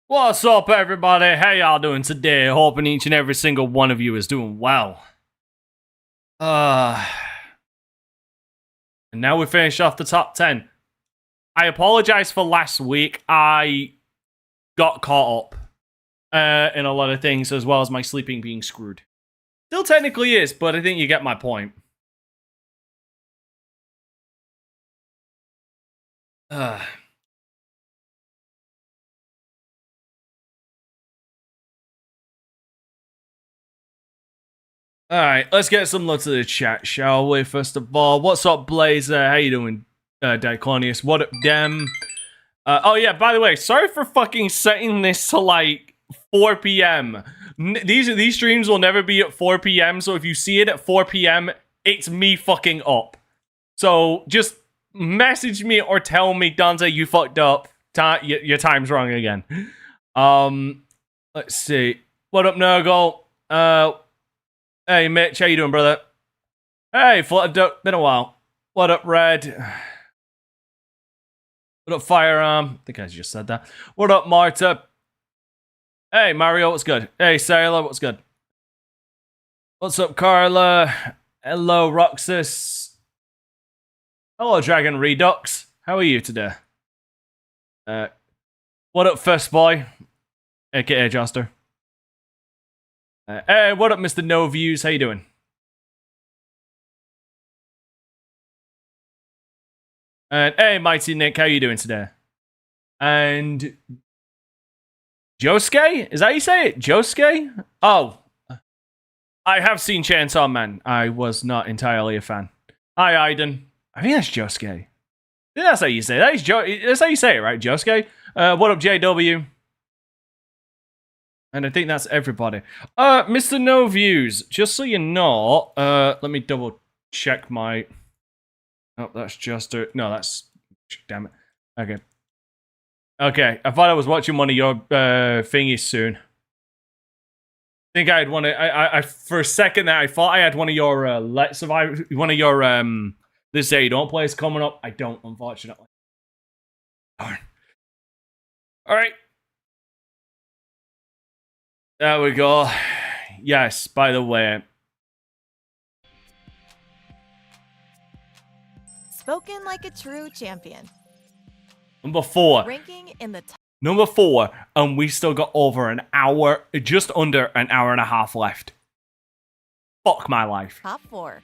What's up, everybody? How y'all doing today? Hoping each and every single one of you is doing well. And now we finish off the top 10. I apologize for last week. I got caught up in a lot of things, as well as my sleeping being screwed. Still technically is, but I think you get my point. Alright, let's get some love to the chat, shall we? First of all, what's up, Blazer? How you doing, Diclonius? What up, Dem? Oh yeah, by the way, sorry for fucking setting this to like 4 p.m. These streams will never be at 4 p.m. So if you see it at 4 p.m., it's me fucking up. So just message me or tell me, Dante, you fucked up. Your time's wrong again. Let's see. What up, Nurgle? Hey, Mitch, how you doing, brother? Hey, been a while. What up, Red? What up, Firearm? I think I just said that. What up, Marta? Hey, Mario, what's good? Hey, Sailor, what's good? What's up, Carla? Hello, Roxas. Hello, Dragon Redux. How are you today? What up, First Boy? AKA Joster. Hey, what up, Mr. No Views? How you doing? And hey, Mighty Nick, how you doing today? And Josuke? Is that how you say it? Josuke? Oh, I have seen Chainsaw Man. I was not entirely a fan. Hi, Aiden. I think that's Josuke. Yeah, that's how you say it. That's how you say it, right? Josuke? What up, JW? And I think that's everybody. Mr. No Views, just so you know, let me double check my... Oh, that's just a... No, that's... Damn it. Okay. Okay, I thought I was watching one of your thingies soon. I think I had one of... I for a second there, I thought I had one of your Let's Survive... One of your, This Day You Don't Plays coming up. I don't, unfortunately. Darn. Alright. There we go. Yes, by the way. Spoken like a true champion. Number 4. Ranking in the top. Number 4, and we still got over an hour, just under an hour and a half left. Fuck my life. Top 4.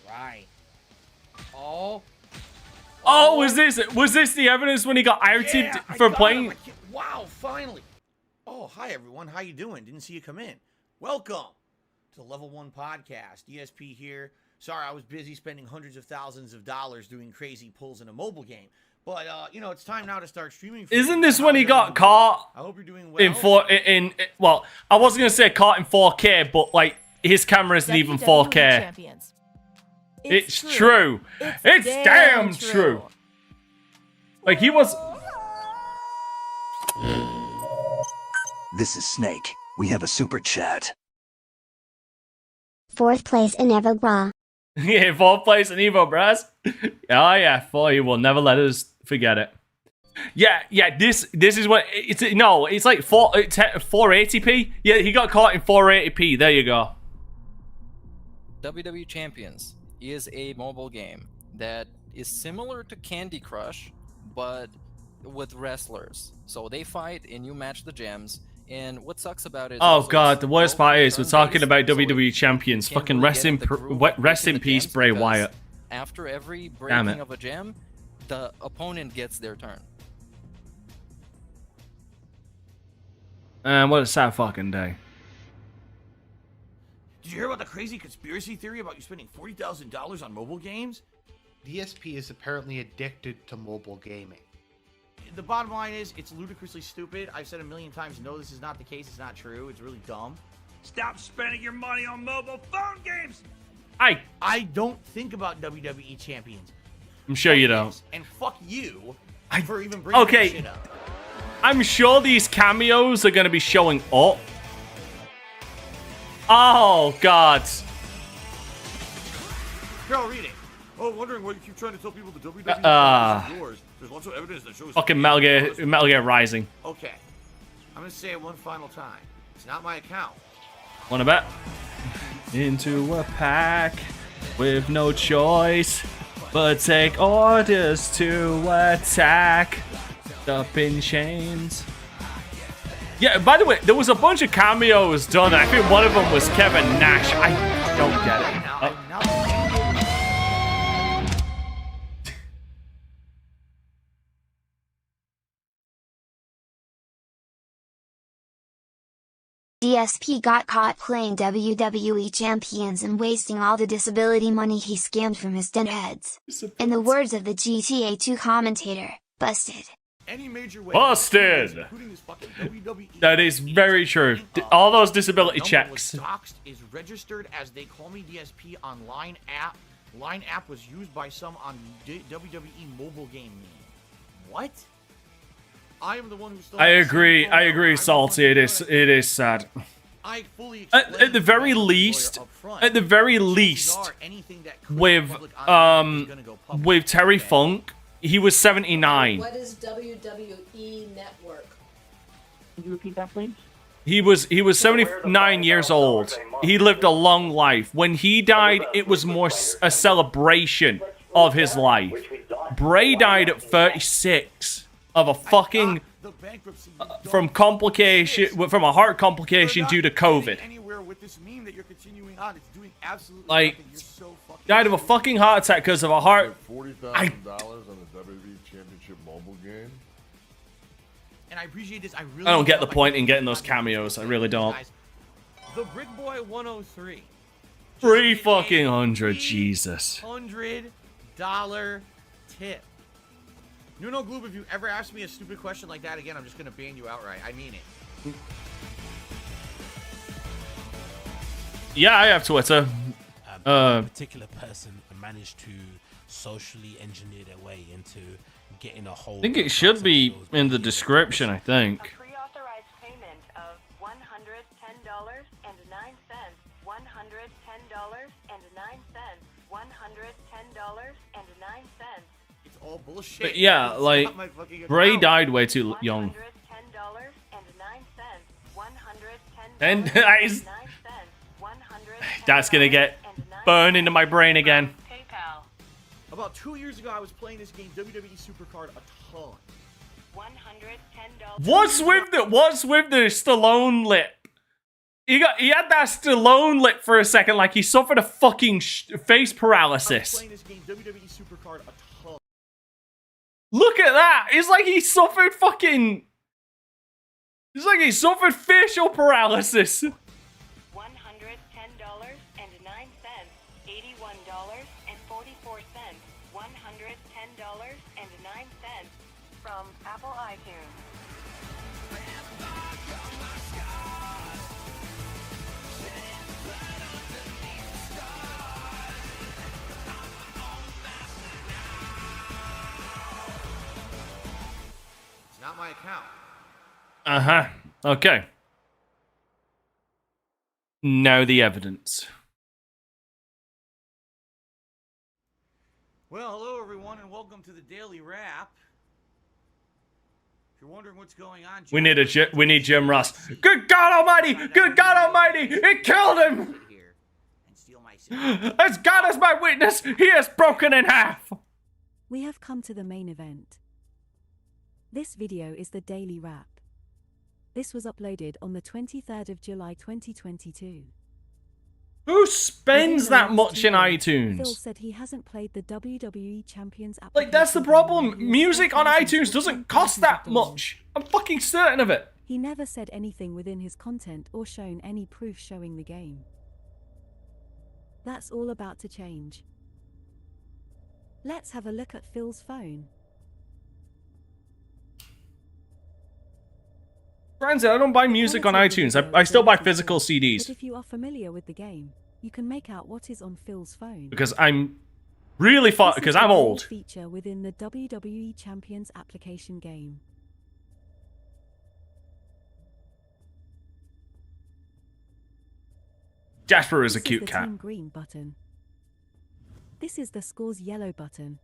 Right. Oh. Oh, was this the evidence when he got outed for playing? Wow, finally. Oh, hi everyone. How you doing? Didn't see you come in. Welcome to the Level 1 podcast. DSP here. Sorry, I was busy spending hundreds of thousands of dollars doing crazy pulls in a mobile game. But you know, it's time now to start streaming. Isn't this when he got caught? I hope you're doing well. Well, I wasn't gonna say caught in 4K, but like his camera isn't even 4K. Champions. It's true. It's damn true. Like he was. This is Snake. We have a super chat. 4th place in Evo Bra. Yeah, 4th place in Evo Bras. Oh yeah, for you will never let us forget it. Yeah. This is what it's. No, it's like 480p. Yeah, he got caught in 480p. There you go. WWE Champions is a mobile game that is similar to Candy Crush, but with wrestlers. So they fight and you match the gems. And what sucks about it? Oh god, the worst part is we're talking about WWE Champions. Fucking rest in peace, Bray Wyatt. After every breaking of a gem, the opponent gets their turn. What a sad fucking day. Did you hear about the crazy conspiracy theory about you spending $40,000 on mobile games? DSP is apparently addicted to mobile gaming. The bottom line is, it's ludicrously stupid. I've said a million times, no, this is not the case. It's not true. It's really dumb. Stop spending your money on mobile phone games! I don't think about WWE champions. I'm sure you don't. And fuck you for even bringing this shit up. I'm sure these cameos are going to be showing up. Oh, God. Girl, read it. Oh, wondering why you keep trying to tell people the WWE is yours. There's lots of evidence that shows. Fucking Metal Gear Rising. Okay, I'm gonna say it one final time. It's not my account. Wanna bet? Into a pack with no choice but take orders to attack. Up in chains. Yeah, by the way, there was a bunch of cameos done. I think one of them was Kevin Nash. I don't get it. DSP got caught playing WWE champions and wasting all the disability money he scammed from his deadheads. In the words of the GTA 2 commentator, busted. Any major way, Busted! including this fucking WWE That is very true. All those disability number checks. was doxed, is registered as They Call Me DSP on Line app. Line app was used by some on WWE mobile game meme. What? I am the one who stole. I agree, Salty. It is sad. I fully At the very least, with Terry Funk, he was 79. What is WWE Network? Can you repeat that, please? He was 79 years old. He lived a long life. When he died, it was more a celebration of his life. Bray died at 36 of a fucking from a heart complication due to COVID. Like, died of a fucking heart attack because of a heart. $40,000 on the WWE Championship mobile game. And I appreciate this. I don't get the point in getting those cameos. I really don't. The Brick Boy 103. 300, Jesus. $100 tip. Nuno Gloob, if you ever ask me a stupid question like that again, I'm just gonna ban you outright. I mean it. Yeah, I have Twitter. A particular person managed to socially engineer their way into getting a whole. I think it should be in the description, I think. A pre-authorized payment of $110.09. $110.09. It's all bullshit. But yeah, like, Bray died way too young. And that's gonna get burned into my brain again. About 2 years ago, I was playing this game, WWE Supercard, a ton. What's with the Stallone lip? He had that Stallone lip for a second, like he suffered a fucking face paralysis. Playing this game, WWE Supercard, a ton. Look at that! It's like he suffered fucking. It's like he suffered facial paralysis. $110.09. $81.44. $110.09 from Apple iTunes. It's not my account. Uh-huh. Okay. Now the evidence. Well, hello everyone, and welcome to the Daily Wrap. If you're wondering what's going on, We need Jim Ross. Good God Almighty! Good God Almighty! It killed him! As God is my witness, he is broken in half. We have come to the main event. This video is the Daily Wrap. This was uploaded on the 23rd of July 2022. Who spends that much in Phil iTunes? said he hasn't played the WWE Champions application. Like, that's the problem. Music on iTunes doesn't cost that much. I'm fucking certain of it. He never said anything within his content or shown any proof showing the game. That's all about to change. Let's have a look at Phil's phone. Granted, I don't buy music on iTunes. I still buy physical But CDs. if you are familiar with the game, you can make out what is on Phil's phone. Because I'm really far. This is Because the I'm main old. feature within the WWE Champions application game. Jasper is a This cute the cat. Team Green button. This is the score's yellow button.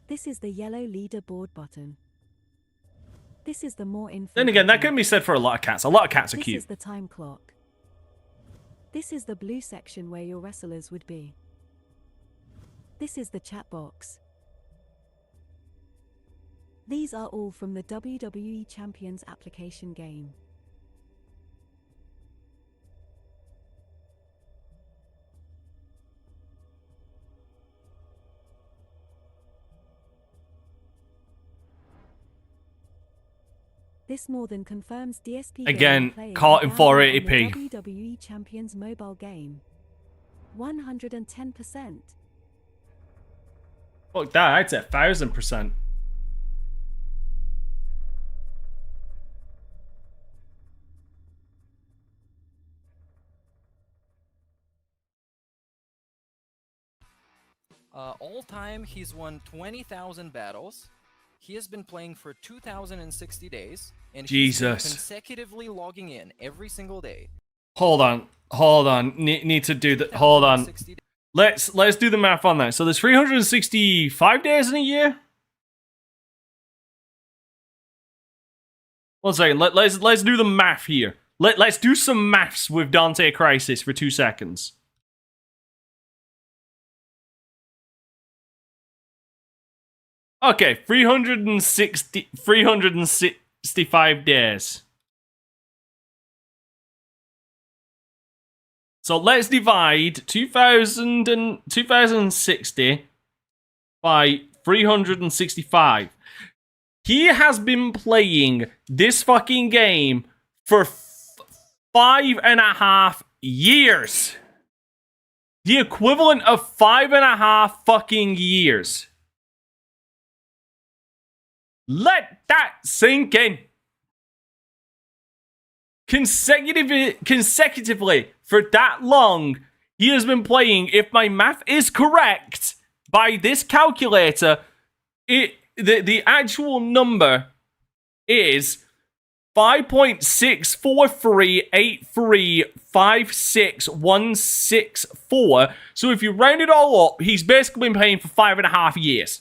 This is the yellow leaderboard button. This is the more info. Then again, that button. can be said for a lot of cats. A lot of cats are This cute. is the time clock. This is the blue section where your wrestlers would be. This is the chat box. These are all from the WWE Champions application game. This more than confirms DSP Again, playing caught in down 480p. on the WWE Champions mobile game. 110%. Fuck that, I'd say 1,000%. All time, he's won 20,000 battles. He has been playing for 2,060 days, and he's been Jesus. consecutively logging in every single day. Hold on. Need to do that. Hold on. Let's do the math on that. So there's 365 days in a year. One second. Let's do the math here. Let's do some maths with Dante Crisis for 2 seconds. Okay, 365 days. So let's divide 2060 by 365. He has been playing this fucking game for 5.5 years. The equivalent of 5.5 fucking years. Let that sink in. Consecutively for that long, he has been playing. If my math is correct by this calculator, the actual number is 5.64383566164. So if you round it all up, he's basically been playing for 5.5 years.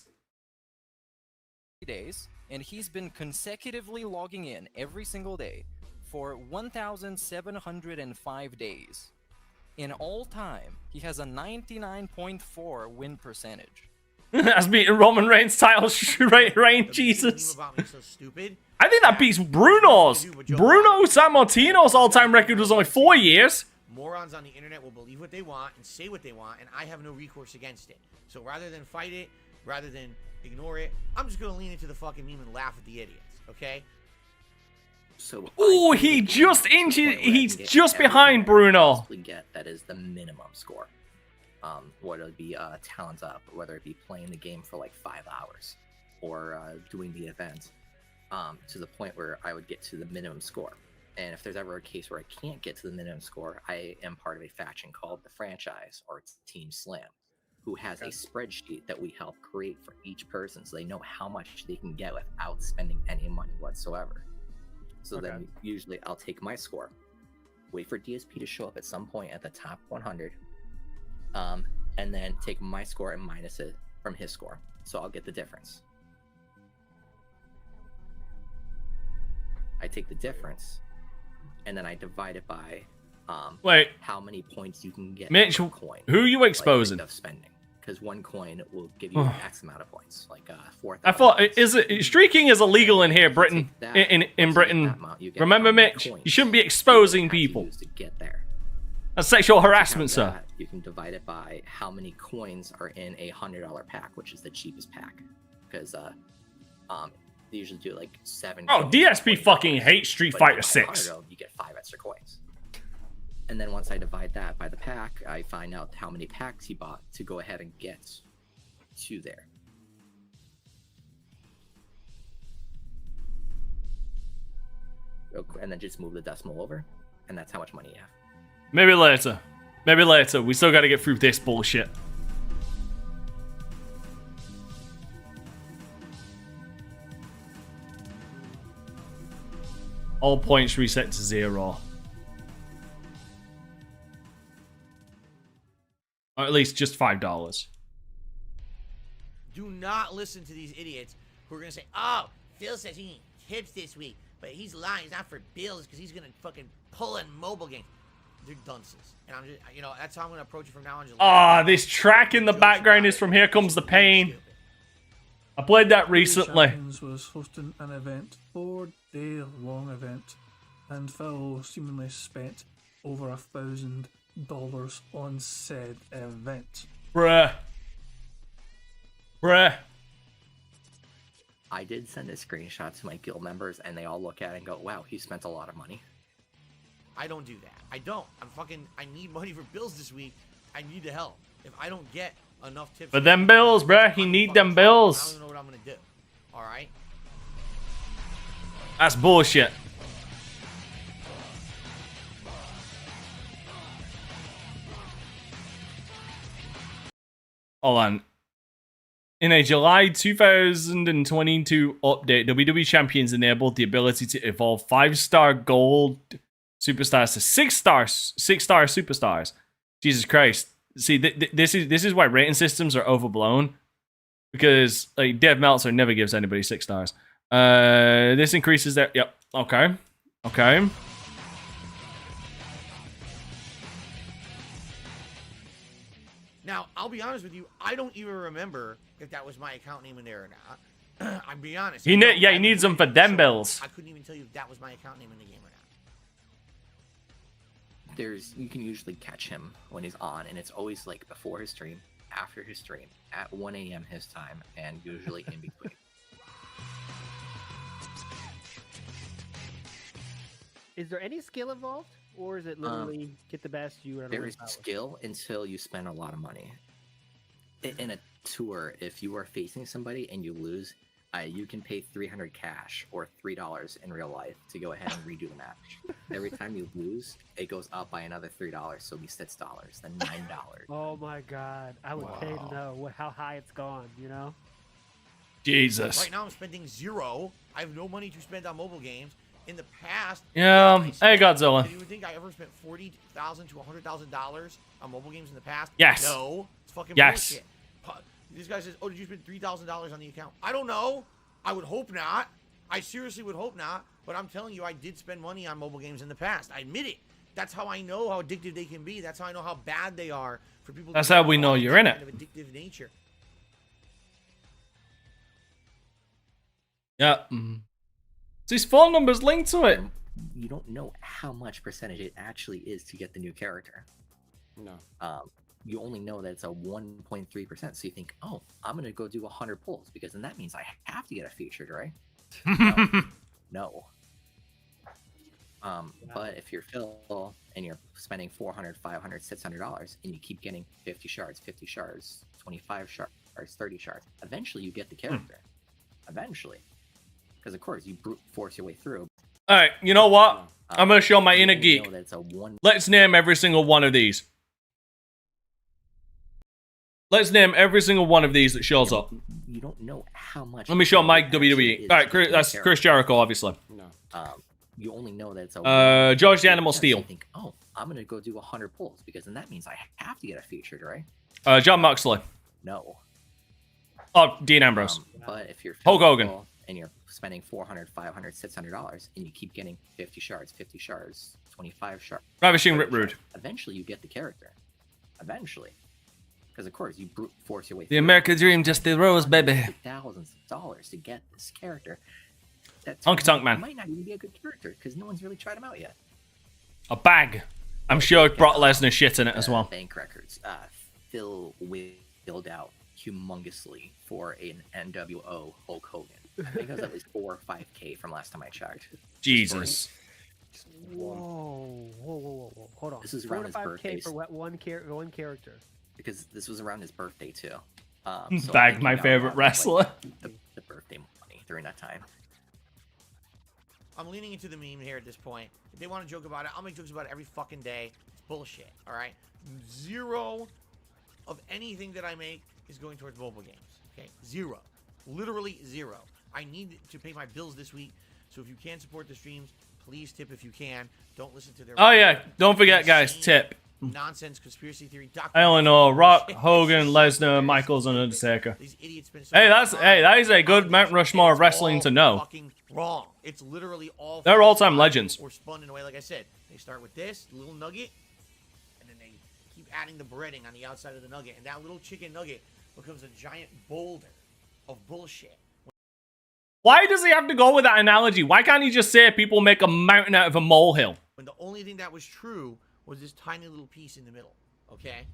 Days, and he's been consecutively logging in every single day for 1,705 days. In all time, he has a 99.4 win percentage. That's beating Roman Reigns' title reign, Jesus. I think that beats Bruno's. Bruno Sammartino's all-time record was only 4 years. Morons on the internet will believe what they want and say what they want, and I have no recourse against it. So rather than fight it, rather than ignore it, I'm just gonna lean into the fucking meme and laugh at the idiots, okay? So oh, he's just behind Bruno. Get that is the minimum score. Whether it be talent up, whether it be playing the game for like 5 hours, or doing the event, to the point where I would get to the minimum score. And if there's ever a case where I can't get to the minimum score, I am part of a faction called the Franchise, or it's Team Slam, who has a spreadsheet that we help create for each person so they know how much they can get without spending any money whatsoever. So then usually I'll take my score, wait for DSP to show up at some point at the top 100, and then take my score and minus it from his score. So I'll get the difference. I take the difference, and then I divide it by wait, how many points you can get Mitch, per coin. who are you exposing? Of spending. Because one coin will give you X amount of points, like 4,000. I thought streaking is illegal in here, Britain. In Britain, remember, Mitch, you shouldn't be exposing people. To get there. That's sexual harassment, sir. You can divide it by how many coins are in a $100 pack, which is the cheapest pack, because they usually do like 7. Oh, DSP fucking hates Street Fighter 6. You get 5 extra coins. And then once I divide that by the pack, I find out how many packs he bought to go ahead and get to there. And then just move the decimal over, and that's how much money you have. Maybe later. Maybe later. We still gotta get through this bullshit. All points reset to 0. at least just $5. Do not listen to these idiots who are gonna say, "Oh, Phil says he needs tips this week, but he's lying. He's not for bills because he's gonna fucking pull in mobile games." They're dunces, and I'm just, you know, that's how I'm gonna approach it from now on. Ah, this track in the background is from Here Comes the Pain. I played that recently. Champions was hosting an event, 4-day-long event, and Phil seemingly spent over $1,000 on said event. Bruh. I did send a screenshot to my guild members, and they all look at it and go, "Wow, he spent a lot of money." I don't do that. I don't. I need money for bills this week. I need the help. If I don't get enough tips For them bills, bruh. He need them I bills. don't know what I'm gonna do. All right. That's bullshit. Hold on. In a July 2022 update, WWE Champions enabled the ability to evolve 5-star gold superstars to 6-star superstars. Jesus Christ. See, this is why rating systems are overblown. Because like Dev Meltzer never gives anybody 6 stars. This increases their... Yep. Okay. Now, I'll be honest with you. I don't even remember if that was my account name in there or not. I'll be honest. He needs them for them bills. I couldn't even tell you if that was my account name in the game or not. You can usually catch him when he's on, and it's always like before his stream, after his stream, at 1 a.m. his time, and usually in between. Is there any skill involved, or is it literally get the best you? There is skill until you spend a lot of money. In a tour, if you are facing somebody and you lose, you can pay 300 cash or $3 in real life to go ahead and redo the match. Every time you lose, it goes up by another $3, so it'll be $6, then $9. Oh my god, I would pay to know how high it's gone, you know? Jesus. Right now I'm spending $0. I have no money to spend on mobile games. In the past, Yeah. Hey, Godzilla. Do you think I ever spent $40,000 to $100,000 on mobile games in the past? Yes. No. It's fucking Yes. bullshit. This guy says, "Oh, did you spend $3,000 on the account?" I don't know. I would hope not. I seriously would hope not. But I'm telling you, I did spend money on mobile games in the past. I admit it. That's how I know how addictive they can be. That's how I know how bad they are for people. That's how we know you're in it. Kind of addictive nature. Yeah. These phone numbers linked to it. You don't know how much percentage it actually is to get the new character. No. You only know that it's a 1.3%. So you think, oh, I'm going to go do 100 pulls because then that means I have to get a featured, right? No. But if you're Phil and you're spending $400, $500, $600 and you keep getting 50 shards, 25 shards, 30 shards, eventually you get the character. Eventually. Because of course you brute force your way through. All right, you know what? I'm gonna show my inner geek. Let's name every single one of these. Let's name every single one of these that shows up. You don't know how much. Let me show Mike WWE. All right, that's Chris Jericho, obviously. No. You only know that it's a. George the Animal Steel. You think, oh, I'm gonna go do 100 pulls because then that means I have to get a featured, right? John Moxley. No. Oh, Dean Ambrose. But if you're Hulk Hogan. And you're spending $400, $500, $600, and you keep getting 50 shards, 25 shards. Ravishing Rip Rude. Eventually, you get the character. Eventually. Because, of course, you brute force your way The through. American Dream just arose, baby. Thousands of dollars to get this character. That Honky Tonk Man. might not even be a good character, because no one's really tried him out yet. A bag. I'm sure Brock Lesnar shit in it as well. Bank records. Phil wheeled out humongously for an NWO Hulk Hogan. I think it was at least 4 or 5K from last time I checked. Jesus. Whoa. Hold on. This is 4 around to his 5K birthday. for one character. Because this was around his birthday too. So Bag, my favorite wrestler. The birthday money during that time. I'm leaning into the meme here at this point. If they want to joke about it, I'll make jokes about it every fucking day. It's bullshit, all right? 0 of anything that I make is going towards mobile games, okay? 0. Literally 0. I need to pay my bills this week, so if you can support the streams, please tip if you can. Don't listen to their... Oh, yeah. Don't forget, guys, tip. nonsense conspiracy theory. Eleanor, Rock, Hogan, Lesnar, Michaels, and Undertaker. These idiots spend so Hey, much time that is a good Mount Rushmore of wrestling to know. fucking wrong. It's literally all. They're all-time legends. Or spun in a way, like I said. They start with this little nugget, and then they keep adding the breading on the outside of the nugget, and that little chicken nugget becomes a giant boulder of bullshit. Why does he have to go with that analogy? Why can't he just say people make a mountain out of a molehill? When the only thing that was true was this tiny little piece in the middle. Okay?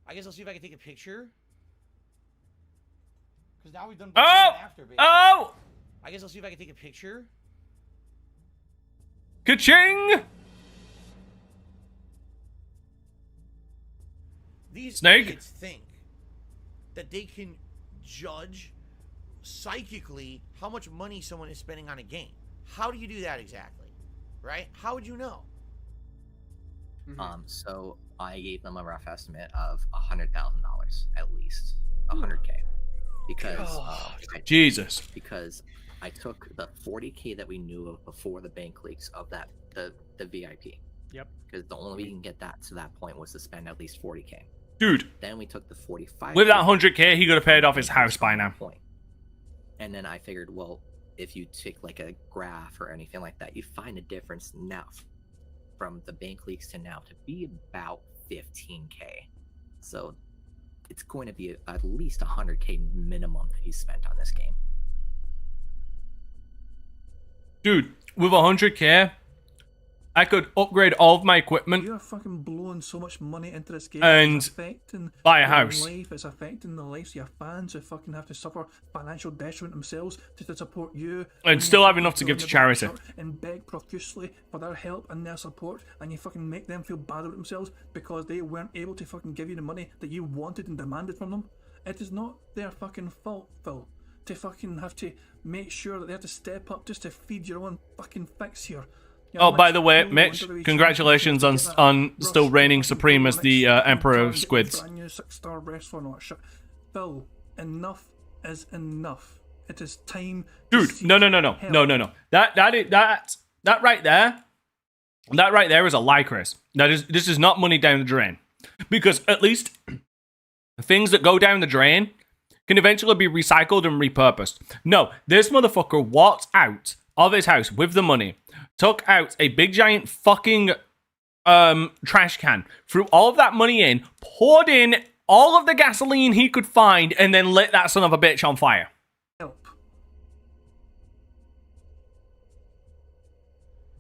I guess I'll see if I can take a picture. Because now we've done before and after, baby. Oh! I guess I'll see if I can take a picture. Ka-ching! These Snake? idiots think that they can judge psychically how much money someone is spending on a game. How do you do that exactly? Right? How would you know? So I gave them a rough estimate of $100,000 at least, $100K, because Jesus. Because I took the $40K that we knew of before the bank leaks of that the VIP. Yep. Because the only way you can get that to that point was to spend at least $40K. Dude. Then we took the 45. With that 100K, he could have paid off his house by now. And then I figured, well, if you take like a graph or anything like that, you find a difference now from the bank leaks to now to be about 15K. So it's going to be at least 100K minimum that he spent on this game. Dude, with 100K, I could upgrade all of my equipment. You're fucking blowing so much money into this game. And it's affecting buy a your house. Life. It's affecting the lives of your fans who fucking have to suffer financial detriment themselves to support you. And still have enough to give to charity. And beg profusely for their help and their support, and you fucking make them feel bad about themselves because they weren't able to fucking give you the money that you wanted and demanded from them. It is not their fucking fault, Phil, to fucking have to make sure that they have to step up just to feed your own fucking fix here. Oh, by the way, Mitch, congratulations on still reigning supreme as the Emperor of Squids. Brand new 6-star wrestler and all that shit. Phil, enough is enough. It is time. Dude, no. That right there is a lie, Chris. This is not money down the drain, because at least things that go down the drain can eventually be recycled and repurposed. No, this motherfucker walked out of his house with the money, took out a big giant fucking trash can, threw all of that money in, poured in all of the gasoline he could find, and then lit that son of a bitch on fire.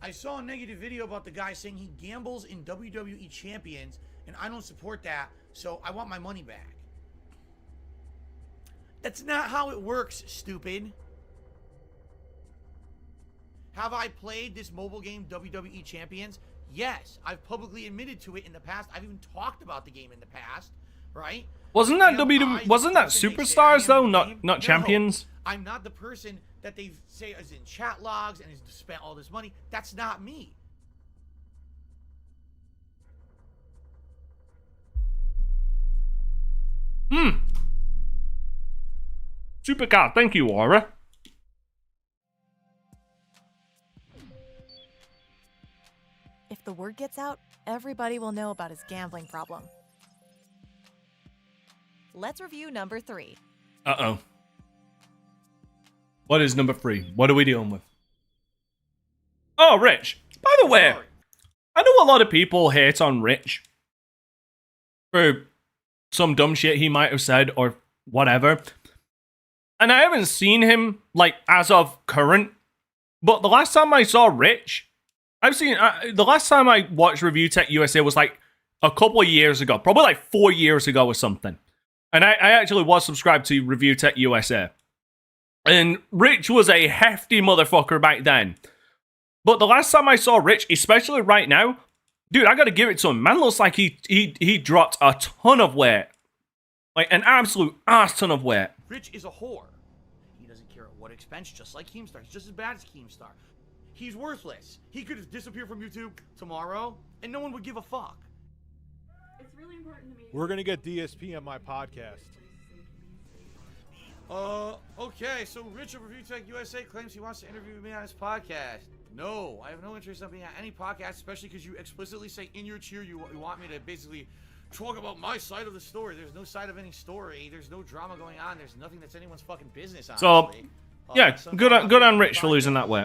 I saw a negative video about the guy saying he gambles in WWE champions, and I don't support that, so I want my money back. That's not how it works, stupid. Have I played this mobile game, WWE Champions? Yes, I've publicly admitted to it in the past. I've even talked about the game in the past, right? Wasn't that Superstars though, not Champions? I'm not the person that they say is in chat logs and has spent all this money. That's not me. Supercar, thank you, Aura. If the word gets out, everybody will know about his gambling problem. Let's review number 3. Uh-oh. What is number 3? What are we dealing with? Oh, Rich. By the way, I know a lot of people hate on Rich for some dumb shit he might have said or whatever. And I haven't seen him, like, as of current. But the last time I saw Rich, the last time I watched Review Tech USA was like a couple of years ago, probably like 4 years ago or something. And I actually was subscribed to Review Tech USA. And Rich was a hefty motherfucker back then. But the last time I saw Rich, especially right now, dude, I gotta give it to him. Man looks like he dropped a ton of weight. Like an absolute ass ton of weight. Rich is a whore. He doesn't care at what expense, just like Keemstar. He's just as bad as Keemstar. He's worthless. He could have disappeared from YouTube tomorrow, and no one would give a fuck. It's really important to me. We're gonna get DSP on my podcast. Okay, so Rich of Review Tech USA claims he wants to interview me on his podcast. No, I have no interest in being on any podcast, especially because you explicitly say in your cheer you want me to basically talk about my side of the story. There's no side of any story. There's no drama going on. There's nothing that's anyone's fucking business, honestly. So, yeah, good on Rich for losing that way.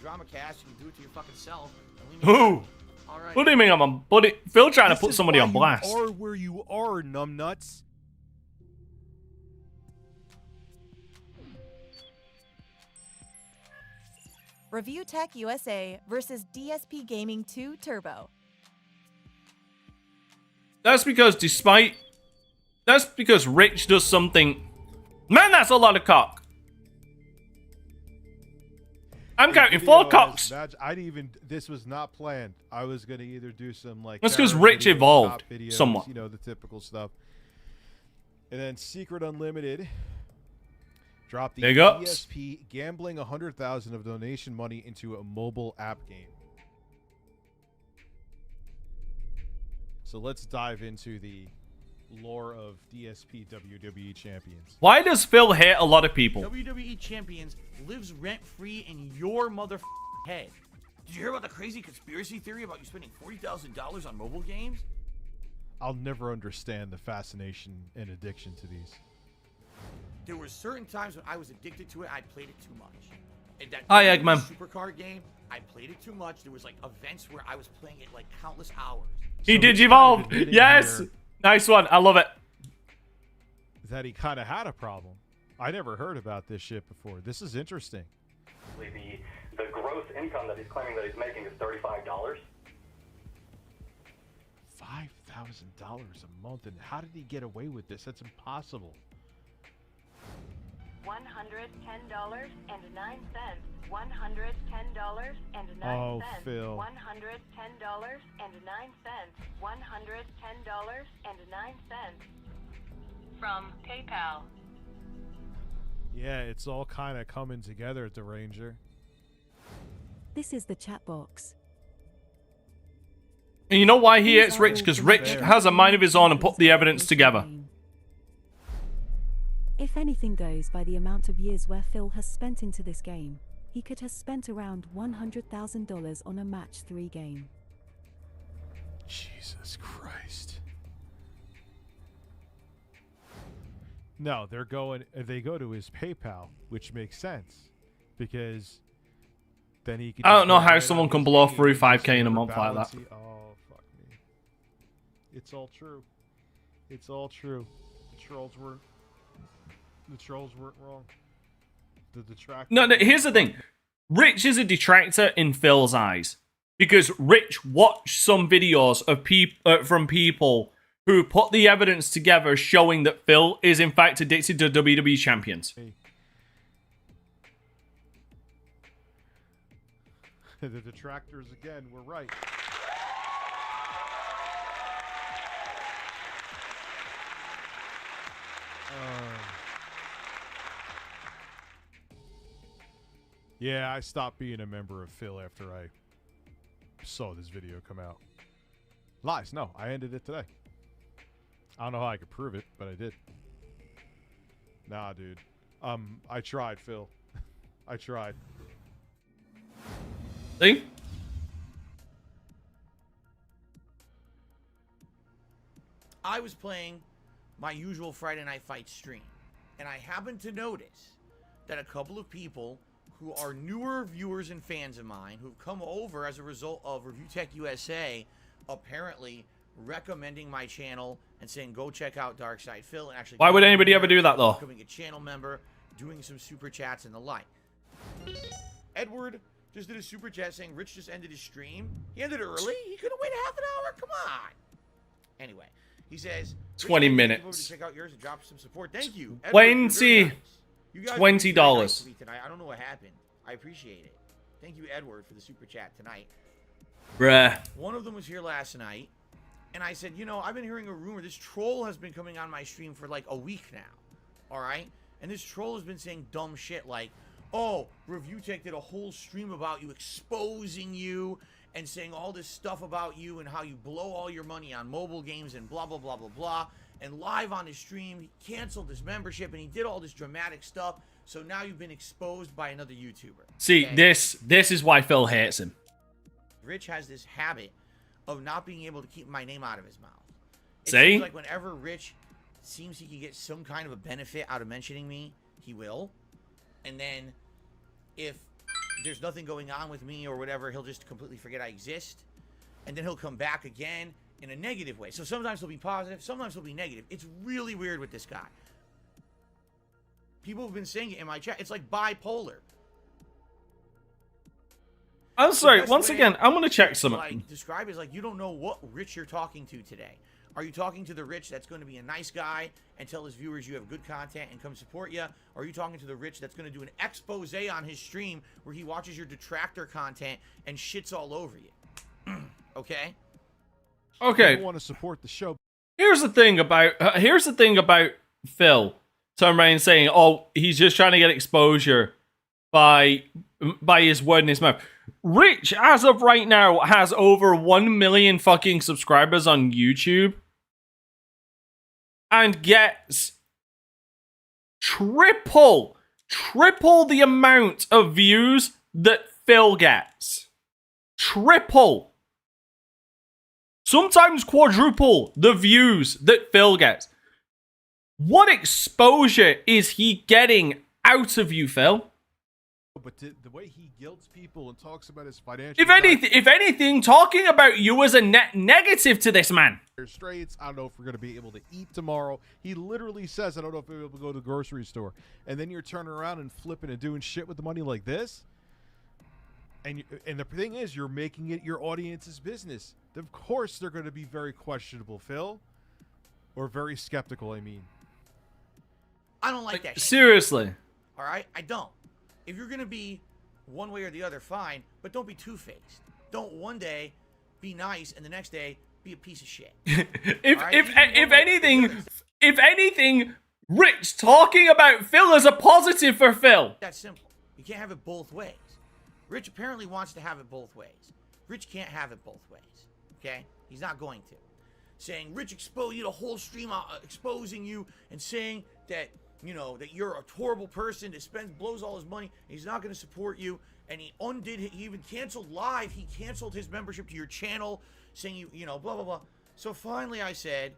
Drama cast, you do it to your fucking self. Who? What do you mean I'm a buddy? Phil trying to put somebody on blast. You are where you are, numbnuts. Review Tech USA versus DSPGaming 2 Turbo. That's because Rich does something. Man, that's a lot of cock. I'm counting 4 cocks. This was not planned. I was gonna either do some like. That's because Rich evolved videos, somewhat. You know, the typical stuff. And then Secret Unlimited dropped the Big ups. DSP gambling 100,000 of donation money into a mobile app game. So let's dive into the lore of DSP WWE Champions. Why does Phil hate a lot of people? WWE Champions lives rent-free in your mother head. Did you hear about the crazy conspiracy theory about you spending $40,000 on mobile games? I'll never understand the fascination and addiction to these. There were certain times when I was addicted to it, I played it too much. And that Hi, Eggman. Supercard game, I played it too much. There was like events where I was playing it like countless hours. He did evolve. Yes. Nice one. I love it. That he kind of had a problem. I never heard about this shit before. This is interesting. The gross income that he's claiming that he's making is $35. $5,000 a month, and how did he get away with this? That's impossible. $110.09. $110.09. Oh, Phil. $110.09. $110.09 from PayPal. Yeah, it's all kind of coming together at the Ranger. This is the chat box. And you know why he hates Rich? Because Rich has a mind of his own and put the evidence together. If anything goes by the amount of years where Phil has spent into this game, he could have spent around $100,000 on a match 3 game. Jesus Christ. No, they go to his PayPal, which makes sense because then he can. I don't know how someone can blow through 5K in a month like that. Oh, fuck me. It's all true. It's all true. The trolls weren't wrong. The detractors. No, here's the thing. Rich is a detractor in Phil's eyes because Rich watched some videos of from people who put the evidence together showing that Phil is in fact addicted to WWE champions. The detractors again were right. Yeah, I stopped being a member of Phil after I saw this video come out. Lies. No, I ended it today. I don't know how I could prove it, but I did. Nah, dude. I tried, Phil. I tried. See? I was playing my usual Friday Night Fight stream, and I happened to notice that a couple of people who are newer viewers and fans of mine who've come over as a result of Review Tech USA apparently recommending my channel and saying go check out Darkside Phil and actually Why would anybody ever do that though? Becoming a channel member, doing some super chats and the like. Edward just did a super chat saying Rich just ended his stream. He ended it early? He could have waited half an hour? Come on. Anyway, he says 20 minutes. To check out yours and drop some support. Thank you. $20. You guys were very nice to me tonight. I don't know what happened. I appreciate it. Thank you, Edward, for the super chat tonight. Bruh. One of them was here last night, and I said, you know, I've been hearing a rumor. This troll has been coming on my stream for like a week now. All right? And this troll has been saying dumb shit like, oh, Review Tech did a whole stream about you, exposing you, and saying all this stuff about you and how you blow all your money on mobile games and blah, blah, blah, blah, blah. and live on his stream, he canceled his membership, and he did all this dramatic stuff. So now you've been exposed by another YouTuber. See, okay? this is why Phil hates him. Rich has this habit of not being able to keep my name out of his mouth. It See? seems like whenever Rich seems he can get some kind of a benefit out of mentioning me, he will. And then if there's nothing going on with me or whatever, he'll just completely forget I exist. And then he'll come back again in a negative way. So sometimes he'll be positive, sometimes he'll be negative. It's really weird with this guy. People have been saying it in my chat. It's like bipolar. I'm sorry, once again, I'm going to check something. Like, describe it as like you don't know what Rich you're talking to today. Are you talking to the Rich that's going to be a nice guy and tell his viewers you have good content and come support you? Or are you talking to the Rich that's going to do an expose on his stream where he watches your detractor content and shits all over you? Okay? Okay. I want to support the show. Here's the thing about Phil. Turning around and saying, "Oh, he's just trying to get exposure by his word in his mouth." Rich, as of right now, has over 1 million fucking subscribers on YouTube, and gets triple the amount of views that Phil gets. Triple. Sometimes quadruple the views that Phil gets. What exposure is he getting out of you, Phil? But the way he guilts people and talks about his financial... If anything, talking about you is a net negative to this man. Straits, I don't know if we're going to be able to eat tomorrow. He literally says, I don't know if we'll be able to go to the grocery store. And then you're turning around and flipping and doing shit with the money like this. And the thing is, you're making it your audience's business. Of course they're going to be very questionable, Phil. Or very skeptical, I mean. I don't like that shit. Seriously. All right? I don't. If you're going to be one way or the other, fine. But don't be two-faced. Don't one day be nice and the next day be a piece of shit. If anything, Rich talking about Phil is a positive for Phil. That's simple. You can't have it both ways. Rich apparently wants to have it both ways. Rich can't have it both ways. Okay? He's not going to. Saying, Rich exposed you the whole stream, exposing you and saying that, you know, that you're a horrible person that blows all his money. And he's not going to support you. And he even canceled live. He canceled his membership to your channel, saying you know, blah, blah, blah. So finally I said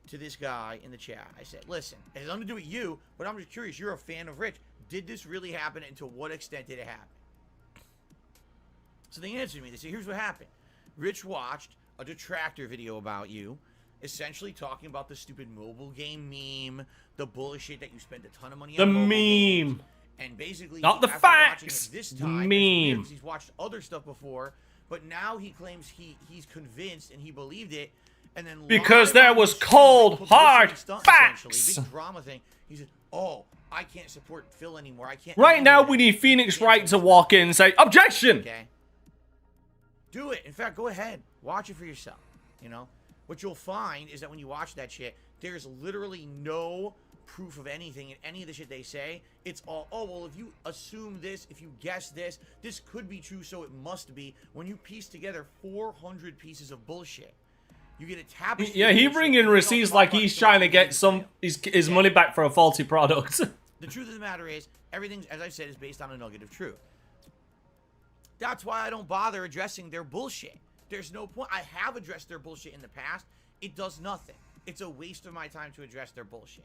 to this guy in the chat, I said, listen, it has nothing to do with you, but I'm just curious. You're a fan of Rich. Did this really happen, and to what extent did it happen? So they answered me. They said, here's what happened. Rich watched a detractor video about you, essentially talking about the stupid mobile game meme, the bullshit that you spend a ton of money on. The meme. Games, and basically, not the facts. This time, the meme. He's watched other stuff before, but now he claims he's convinced and he believed it. And then because there was cold, hard facts. Big drama thing. He said, oh, I can't support Phil anymore. I can't. Right now, we need Phoenix Wright to walk in and say, objection. Okay. Do it. In fact, go ahead. Watch it for yourself. You know? What you'll find is that when you watch that shit, there's literally no proof of anything in any of the shit they say. It's all, oh, well, if you assume this, if you guess this, this could be true, so it must be. When you piece together 400 pieces of bullshit, you get a tapestry. Yeah, he bring in receipts like he's trying to get his money back for a faulty product. The truth of the matter is, everything, as I said, is based on a nugget of truth. That's why I don't bother addressing their bullshit. There's no point. I have addressed their bullshit in the past. It does nothing. It's a waste of my time to address their bullshit.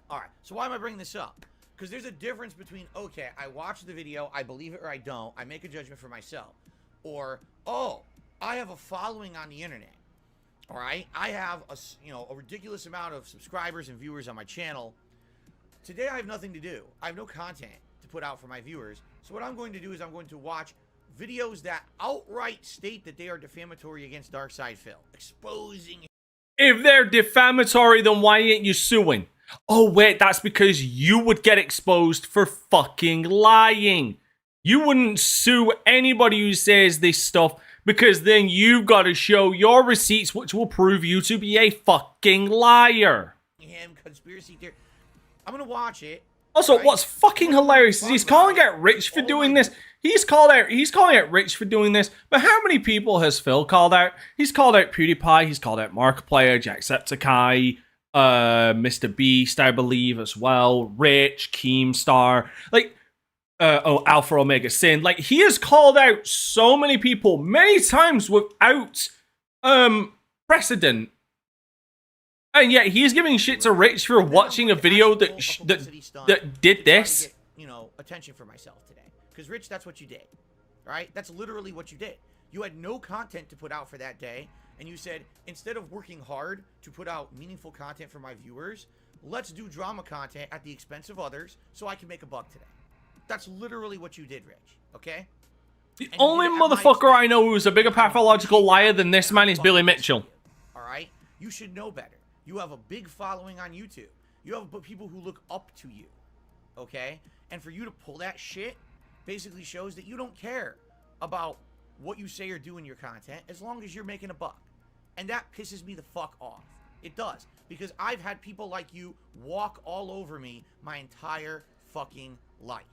Alright, so why am I bringing this up? Because there's a difference between, okay, I watch the video, I believe it or I don't, I make a judgment for myself. Or, oh, I have a following on the internet. Alright? I have a ridiculous amount of subscribers and viewers on my channel. Today I have nothing to do. I have no content to put out for my viewers. So what I'm going to do is I'm going to watch videos that outright state that they are defamatory against Darkside Phil. Exposing. If they're defamatory, then why ain't you suing? Oh, wait, that's because you would get exposed for fucking lying. You wouldn't sue anybody who says this stuff because then you've got to show your receipts which will prove you to be a fucking liar. Him, conspiracy theory. I'm going to watch it. Also, what's fucking hilarious is he's calling out Rich for doing this. He's calling out Rich for doing this. But how many people has Phil called out? He's called out PewDiePie. He's called out Markiplier, Jacksepticeye, Mr. Beast, I believe, as well. Rich, Keemstar, like, Alpha Omega Sin. Like, he has called out so many people many times without precedent. And yet he's giving shit to Rich for watching a video that did this. Get, you know, attention for myself today. Because Rich, that's what you did. Right? That's literally what you did. You had no content to put out for that day, and you said, instead of working hard to put out meaningful content for my viewers, let's do drama content at the expense of others so I can make a buck today. That's literally what you did, Rich. Okay? The only motherfucker I know who's a bigger pathological liar than this man is Billy Mitchell. Alright? You should know better. You have a big following on YouTube. You have people who look up to you. Okay? And for you to pull that shit basically shows that you don't care about what you say or do in your content as long as you're making a buck. And that pisses me the fuck off. It does. Because I've had people like you walk all over me my entire fucking life.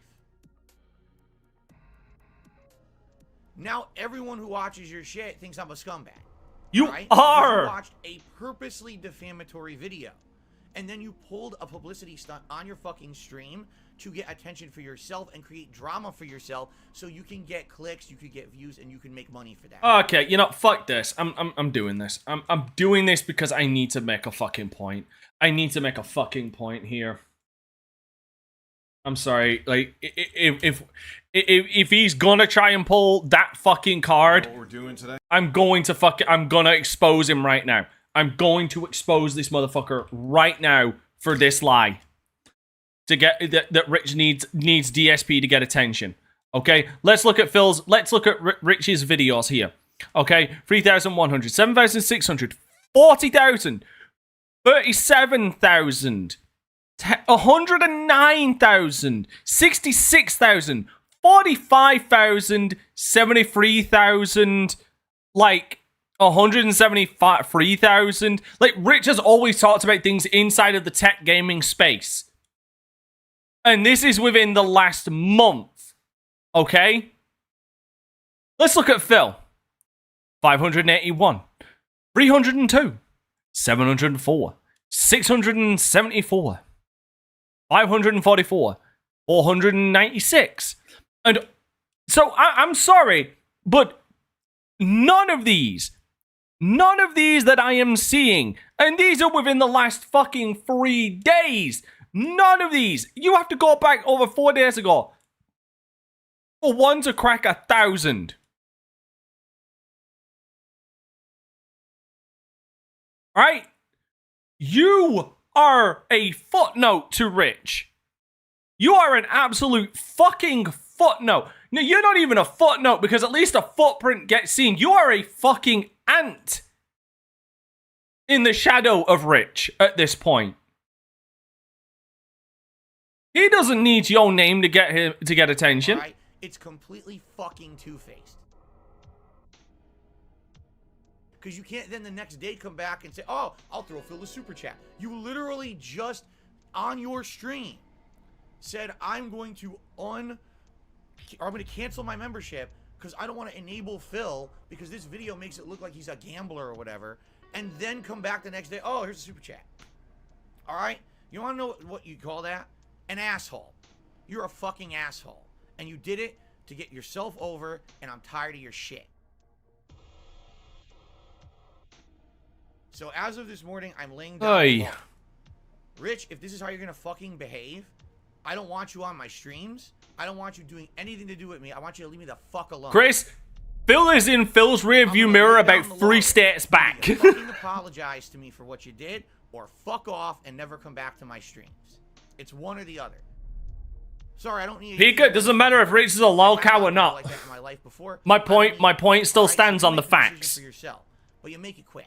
Now everyone who watches your shit thinks I'm a scumbag. You right? are! You watched a purposely defamatory video. And then you pulled a publicity stunt on your fucking stream to get attention for yourself and create drama for yourself so you can get clicks, you can get views, and you can make money for that. Okay, you know, fuck this. I'm doing this. I'm doing this because I need to make a fucking point. I need to make a fucking point here. I'm sorry, like, if he's gonna try and pull that fucking card, what we're doing today? I'm gonna expose him right now. I'm going to expose this motherfucker right now for this lie. To get that Rich needs DSP to get attention. Okay, let's look at Rich's videos here. Okay, 3,100, 7,600, 40,000, 37,000. 109,000, 66,000, 45,000, 73,000, like 173,000. Like, Rich has always talked about things inside of the tech gaming space. And this is within the last month. Okay? Let's look at Phil. 581, 302, 704, 674. 544, 496. And so I'm sorry, but none of these that I am seeing, and these are within the last fucking 3 days, none of these, you have to go back over 4 days ago for one to crack 1,000. Alright? You are a footnote to Rich. You are an absolute fucking footnote. No, you're not even a footnote because at least a footprint gets seen. You are a fucking ant in the shadow of Rich at this point. He doesn't need your name to get attention. Right? It's completely fucking two-faced. Because you can't then the next day come back and say, oh, I'll throw Phil a super chat. You literally just, on your stream, said, I'm going to cancel my membership because I don't want to enable Phil because this video makes it look like he's a gambler or whatever. And then come back the next day, oh, here's a super chat. All right? You want to know what you call that? An asshole. You're a fucking asshole. And you did it to get yourself over, and I'm tired of your shit. So as of this morning, I'm laying down. Rich, if this is how you're gonna fucking behave, I don't want you on my streams. I don't want you doing anything to do with me. I want you to leave me the fuck alone. Chris, Phil is in Phil's rearview mirror about 3 steps back. You fucking apologize to me for what you did, or fuck off and never come back to my streams. It's one or the other. Sorry, I don't need. It doesn't matter if Rich is a lol cow or not. Like that in my life before. My point still stands on the facts. For yourself, but you make it quick.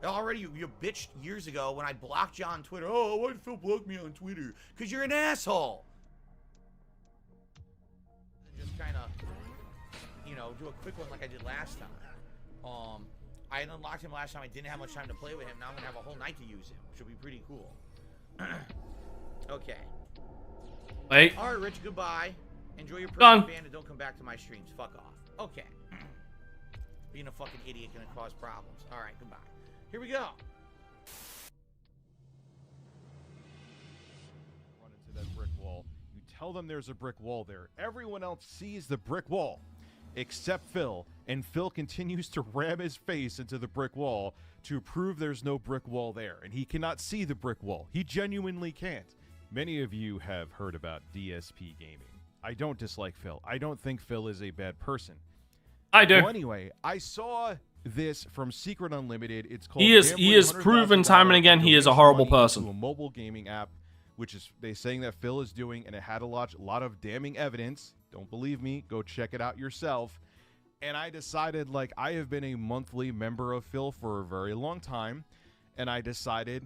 Already, you bitched years ago when I blocked you on Twitter. Oh, why did Phil block me on Twitter? Because you're an asshole. Just kind of, you know, do a quick one like I did last time. I unlocked him last time. I didn't have much time to play with him. Now I'm going to have a whole night to use him, which will be pretty cool. Okay. Wait. All right, Rich, goodbye. Enjoy your Done. band and don't come back to my streams. Fuck off. Okay. Being a fucking idiot gonna cause problems. All right, goodbye. Here we go. Run into that brick wall. You tell them there's a brick wall there. Everyone else sees the brick wall, except Phil. And Phil continues to ram his face into the brick wall to prove there's no brick wall there. And he cannot see the brick wall. He genuinely can't. Many of you have heard about DSP Gaming. I don't dislike Phil. I don't think Phil is a bad person. I do. Well, anyway, I saw this from Secret Unlimited. It's called. He is proven time and again he is a horrible person. To a mobile gaming app, which is they saying that Phil is doing, and it had a lot of damning evidence. Don't believe me? Go check it out yourself. And I decided, like, I have been a monthly member of Phil for a very long time, and I decided,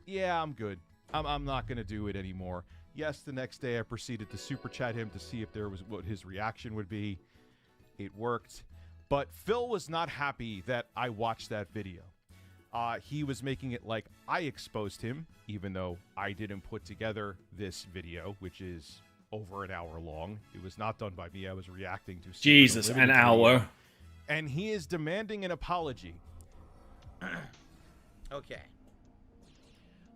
yeah, I'm good. I'm not gonna do it anymore. Yes, the next day I proceeded to super chat him to see if there was what his reaction would be. It worked. But Phil was not happy that I watched that video. He was making it like I exposed him, even though I didn't put together this video, which is over an hour long. It was not done by me. I was reacting to Jesus, an hour. And he is demanding an apology. Okay.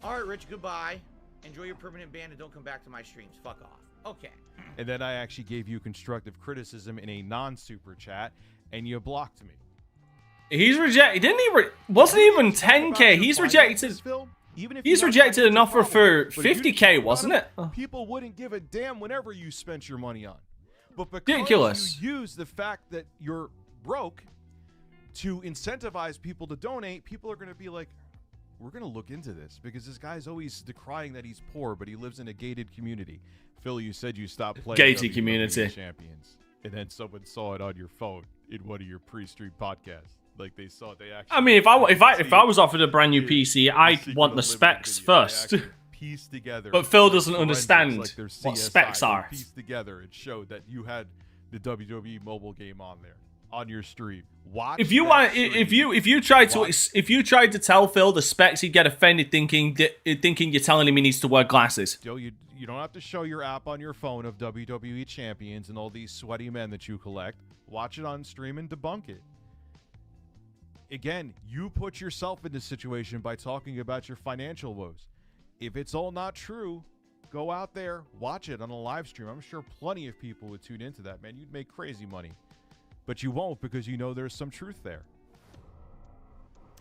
All right, Rich, goodbye. Enjoy your permanent ban and don't come back to my streams. Fuck off. Okay. And then I actually gave you constructive criticism in a non-super chat, and you blocked me. He's rejected. Didn't he? Wasn't even 10K. He's rejected. He's rejected an offer for 50K, wasn't it? People wouldn't give a damn whenever you spent your money on. But because Ridiculous. you use the fact that you're broke to incentivize people to donate, people are going to be like, we're going to look into this because this guy's always decrying that he's poor, but he lives in a gated community. Phil, you said you stopped playing gated WWE community Champions, and then someone saw it on your phone in one of your pre-stream podcasts. Like they saw it, they actually. I mean, if I was offered a brand new PC, I'd want the specs first. Piece together, but Phil doesn't understand like what specs are. Piece together, it showed that you had the WWE mobile game on there on your stream. Watch. If you tried to tell Phil the specs, he'd get offended, thinking you're telling him he needs to wear glasses. Joe, you don't have to show your app on your phone of WWE champions and all these sweaty men that you collect. Watch it on stream and debunk it. Again, you put yourself in this situation by talking about your financial woes. If it's all not true, go out there, watch it on a live stream. I'm sure plenty of people would tune into that, man. You'd make crazy money. But you won't because you know there's some truth there.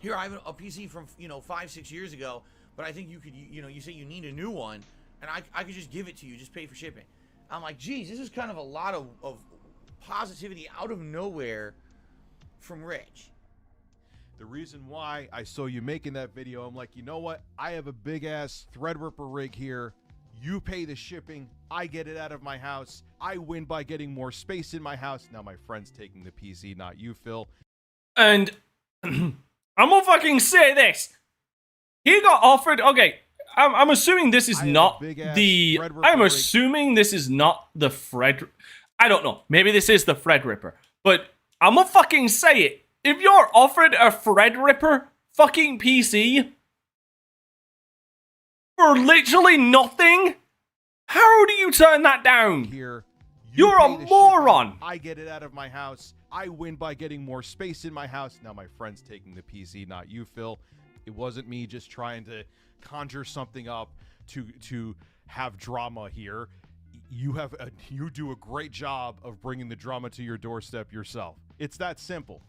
Here, I have a PC from 5-6 years ago, but I think you could you say you need a new one, and I could just give it to you, just pay for shipping. I'm like, geez, this is kind of a lot of positivity out of nowhere from Rich. The reason why I saw you making that video, I'm like, you know what? I have a big ass Threadripper rig here. You pay the shipping. I get it out of my house. I win by getting more space in my house. Now my friend's taking the PC, not you, Phil. And I'm gonna fucking say this. He got offered. Okay, I'm assuming this is not the. I'm assuming this is not the Fred. I don't know. Maybe this is the Threadripper. But I'm gonna fucking say it. If you're offered a Threadripper fucking PC for literally nothing, how do you turn that down? Here, you're a moron. Shipping. I get it out of my house. I win by getting more space in my house. Now my friend's taking the PC, not you, Phil. It wasn't me just trying to conjure something up to have drama here. You do a great job of bringing the drama to your doorstep yourself. It's that simple.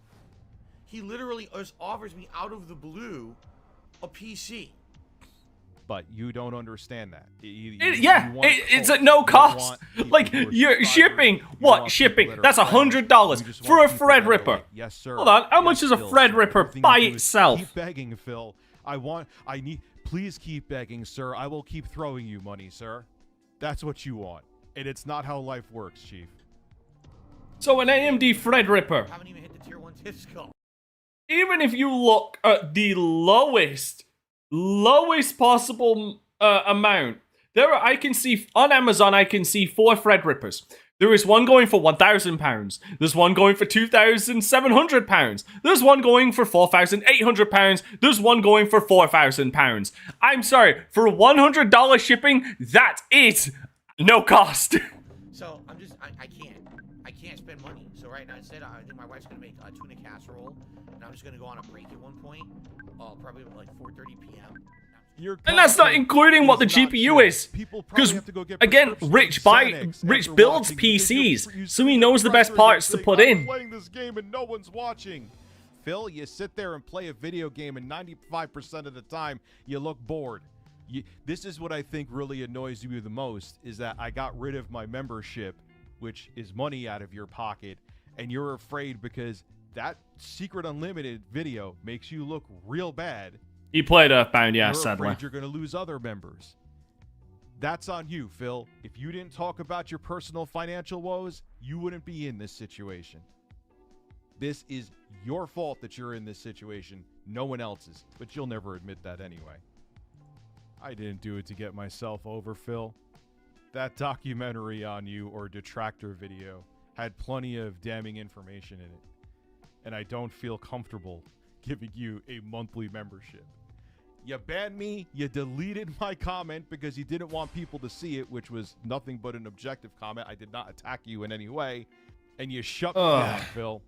He literally just offers me out of the blue a PC. But you don't understand that. It's at no cost. Like, you're shipping. What shipping? That's $100 for a Threadripper. Yes, sir. Hold on. How much is a Threadripper by itself? Keep begging, Phil. Please keep begging, sir. I will keep throwing you money, sir. That's what you want. And it's not how life works, Chief. So an AMD Threadripper. Haven't even hit the tier 1 Tisco. Even if you look at the lowest possible amount, I can see on Amazon. I can see 4 Threadrippers. There is one going for £1,000. There's one going for £2,700. There's one going for £4,800. There's one going for £4,000. I'm sorry, for $100 shipping, that is No cost. So I'm just, I can't spend money. So right now instead, I think my wife's gonna make a tuna casserole, and I'm just gonna go on a break at one point, probably at like 4:30 p.m. And that's not including what the GPU is. Because, again, Rich builds PCs, so he knows the best parts to put in. I'm playing this game and no one's watching. Phil, you sit there and play a video game, and 95% of the time, you look bored. This is what I think really annoys you the most, is that I got rid of my membership, which is money out of your pocket, and you're afraid because that Secret Unlimited video makes you look real bad. He played Earthbound, yeah, You're sadly. afraid you're going to lose other members. That's on you, Phil. If you didn't talk about your personal financial woes, you wouldn't be in this situation. This is your fault that you're in this situation, no one else's, but you'll never admit that anyway. I didn't do it to get myself over, Phil. That documentary on you or detractor video had plenty of damning information in it, and I don't feel comfortable giving you a monthly membership. You banned me, you deleted my comment because you didn't want people to see it, which was nothing but an objective comment. I did not attack you in any way, and you shut me down, Phil.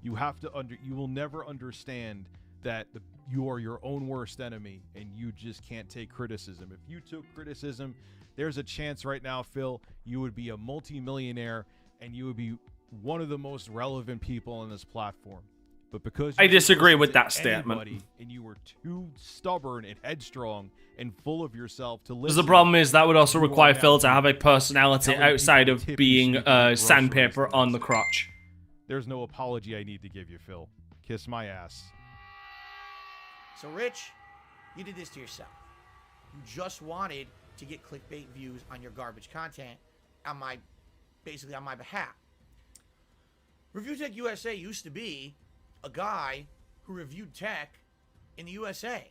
You have to you will never understand that you are your own worst enemy and you just can't take criticism. If you took criticism, there's a chance right now, Phil, you would be a multi-millionaire and you would be one of the most relevant people on this platform. But because I disagree with that statement. And you were too stubborn and headstrong and full of yourself to listen. Because the problem is that would also require Phil to have a personality outside of being sandpaper on the crotch. There's no apology I need to give you, Phil. Kiss my ass. So, Rich, you did this to yourself. You just wanted to get clickbait views on your garbage content basically on my behalf. Review Tech USA used to be a guy who reviewed tech in the USA.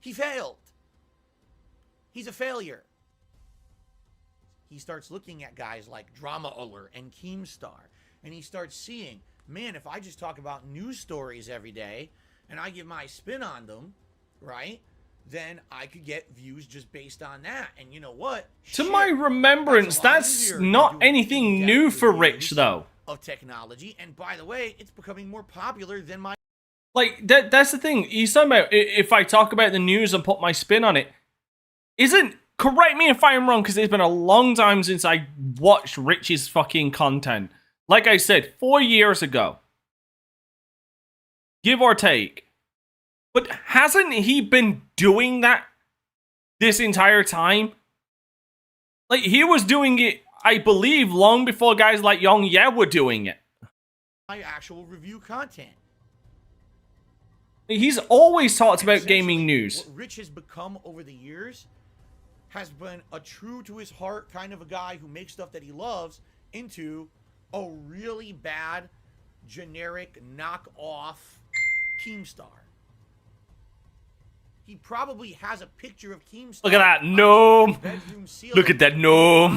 He failed. He's a failure. He starts looking at guys like Drama Alert and Keemstar, and he starts seeing, man, if I just talk about news stories every day and I give my spin on them, right, then I could get views just based on that. And you know what? To my remembrance, that's not anything new for Rich, though. Of technology, and by the way, it's becoming more popular than my... Like, that's the thing. He's talking about, if I talk about the news and put my spin on it, correct me if I'm wrong, because it's been a long time since I watched Rich's fucking content. Like I said, 4 years ago. Give or take. But hasn't he been doing that this entire time? Like, he was doing it, I believe, long before guys like Young Ye were doing it. My actual review content. He's always talked about gaming news. What Rich has become over the years has been a true to his heart kind of a guy who makes stuff that he loves into a really bad, generic, knock-off Keemstar. He probably has a picture of Keemstar. Look at that gnome. Look at that gnome.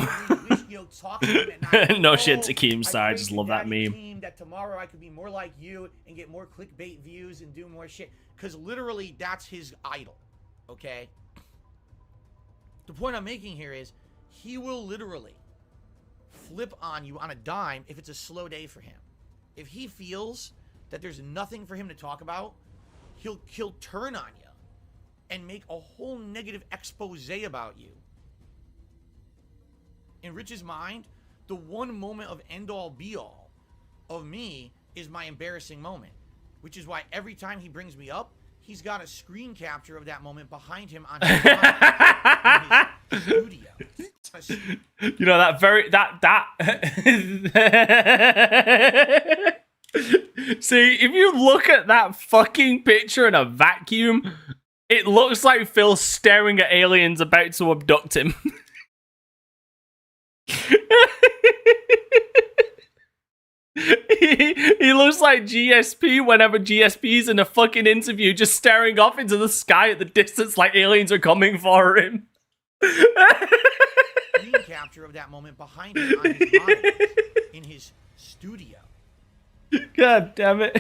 No shit to Keemstar. I just love that meme. That tomorrow I could be more like you and get more clickbait views and do more shit. Because literally, that's his idol. Okay? The point I'm making here is he will literally flip on you on a dime if it's a slow day for him. If he feels that there's nothing for him to talk about, he'll turn on you and make a whole negative expose about you. In Rich's mind, the one moment of end-all be-all of me is my embarrassing moment, which is why every time he brings me up, he's got a screen capture of that moment behind him on his, in his studio. You know, See, if you look at that fucking picture in a vacuum, it looks like Phil staring at aliens about to abduct him. He looks like GSP whenever GSP's in a fucking interview, just staring off into the sky at the distance like aliens are coming for him. Screen capture of that moment behind him on his monitor in his studio. God damn it.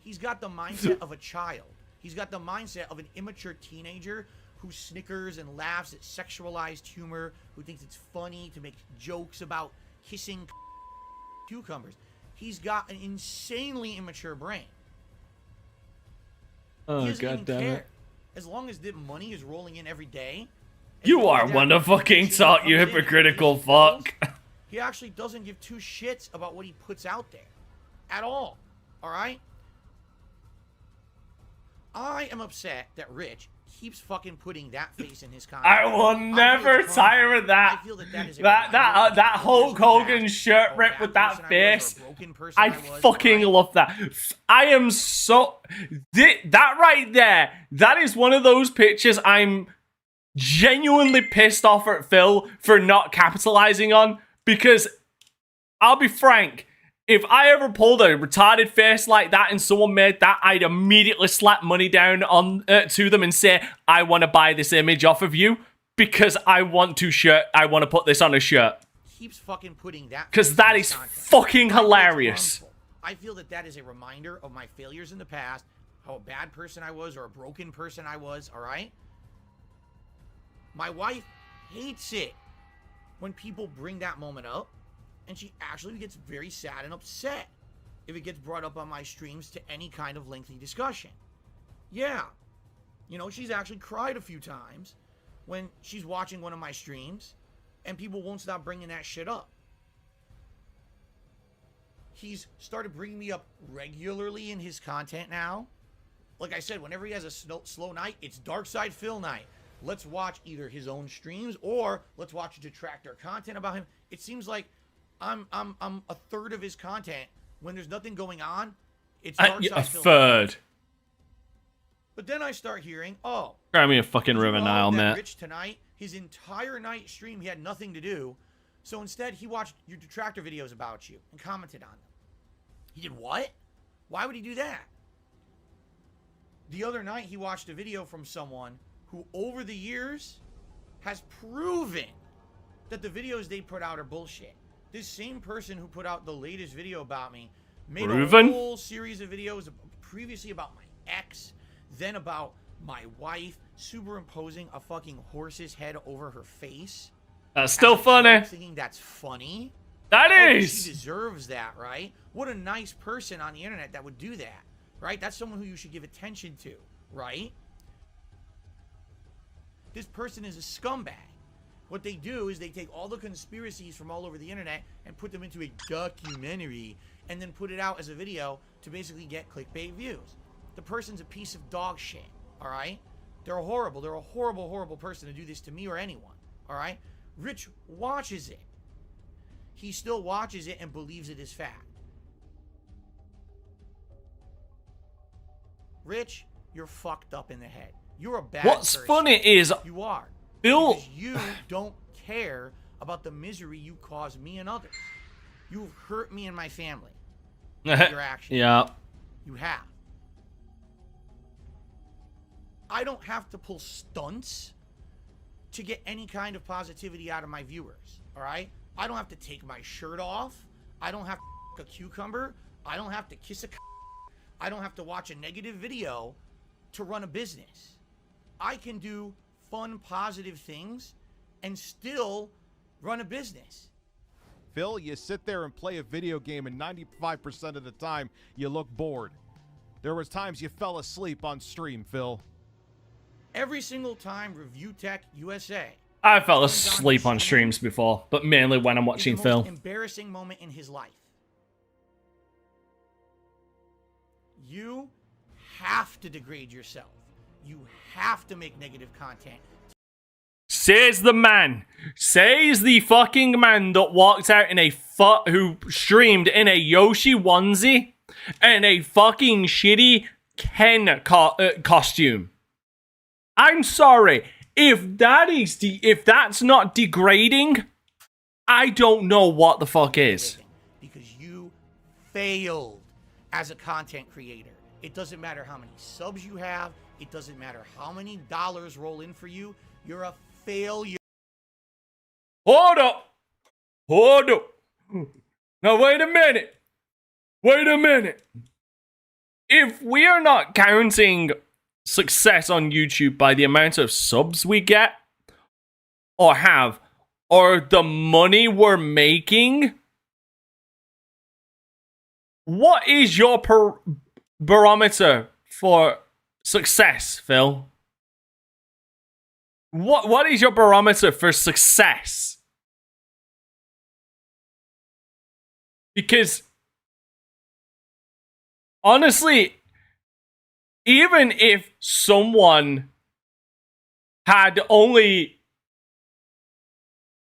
He's got the mindset of a child. He's got the mindset of an immature teenager who snickers and laughs at sexualized humor, who thinks it's funny to make jokes about kissing cucumbers. He's got an insanely immature brain. Oh, He doesn't even God damn care. it. As long as the money is rolling in every day. You are one to fucking talk, you hypocritical fuck. He actually doesn't give two shits about what he puts out there. At all. Alright? I am upset that Rich keeps fucking putting that face in his content. I will never tire of that. I feel that is a That Hulk Hogan shirt rip with that face. I fucking love that. I am so... That right there, that is one of those pictures I'm genuinely pissed off at Phil for not capitalizing on, because I'll be frank, if I ever pulled a retarded face like that and someone made that, I'd immediately slap money down on to them and say, I want to buy this image off of you because I want to put this on a shirt. Keeps fucking putting that... Because that is fucking hilarious. I feel that is a reminder of my failures in the past, how a bad person I was or a broken person I was, alright? My wife hates it when people bring that moment up, and she actually gets very sad and upset if it gets brought up on my streams to any kind of lengthy discussion. Yeah. You know, she's actually cried a few times when she's watching one of my streams, and people won't stop bringing that shit up. He's started bringing me up regularly in his content now. Like I said, whenever he has a slow night, it's Dark Side Phil night. Let's watch either his own streams or let's watch detractor content about him. It seems like I'm a third of his content when there's nothing going on. It's Dark Side A Phil third. night. But then I start hearing, oh, Grab me a fucking room and Nile, man. Rich tonight, his entire night stream, he had nothing to do. So instead, he watched your detractor videos about you and commented on them. He did what? Why would he do that? The other night, he watched a video from someone who, over the years, has proven that the videos they put out are bullshit. This same person who put out the latest video about me made a whole series of videos previously about my ex, then about my wife, superimposing a fucking horse's head over her face. That's still funny. Thinking that's funny. That is. She deserves that, right? What a nice person on the internet that would do that, right? That's someone who you should give attention to, right? This person is a scumbag. What they do is they take all the conspiracies from all over the internet and put them into a documentary and then put it out as a video to basically get clickbait views. The person's a piece of dog shit, all right? They're horrible. They're a horrible, horrible person to do this to me or anyone, all right? Rich watches it. He still watches it and believes it is fact. Rich, you're fucked up in the head. You're a bad What's person. funny is you are. Bill. Because you don't care about the misery you cause me and others. You've hurt me and my family. With your actions. Yeah. You have. I don't have to pull stunts to get any kind of positivity out of my viewers. All right? I don't have to take my shirt off. I don't have to a cucumber. I don't have to kiss a I don't have to watch a negative video to run a business. I can do fun, positive things and still run a business. Phil, you sit there and play a video game and 95% of the time you look bored. There was times you fell asleep on stream, Phil. Every single time Review Tech USA. I fell asleep on streams before, but mainly when I'm watching the Phil. most embarrassing moment in his life. You have to degrade yourself. You have to make negative content. Says the man. Says the fucking man that walked out in who streamed in a Yoshi onesie and a fucking shitty Ken costume. I'm sorry. If that's not degrading, I don't know what the fuck is. Because you failed as a content creator. It doesn't matter how many subs you have. It doesn't matter how many dollars roll in for you. You're a failure. Hold up. Hold up. Now wait a minute. Wait a minute. If we are not counting success on YouTube by the amount of subs we get or have, or the money we're making? What is your barometer for success, Phil? What is your barometer for success? Because honestly, even if someone had only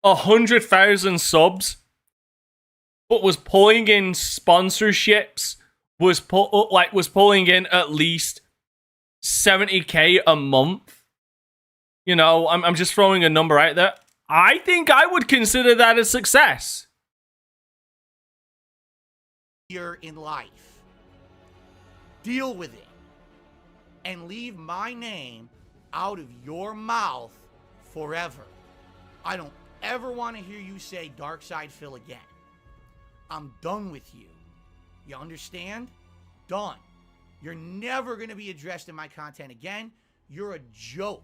100,000 subs, but was pulling in sponsorships, was pulling in at least 70k a month. You know, I'm just throwing a number out there. I think I would consider that a success. Here in life, deal with it, and leave my name out of your mouth forever. I don't ever want to hear you say Dark Side Phil again. I'm done with you. You understand? Done. You're never going to be addressed in my content again. You're a joke.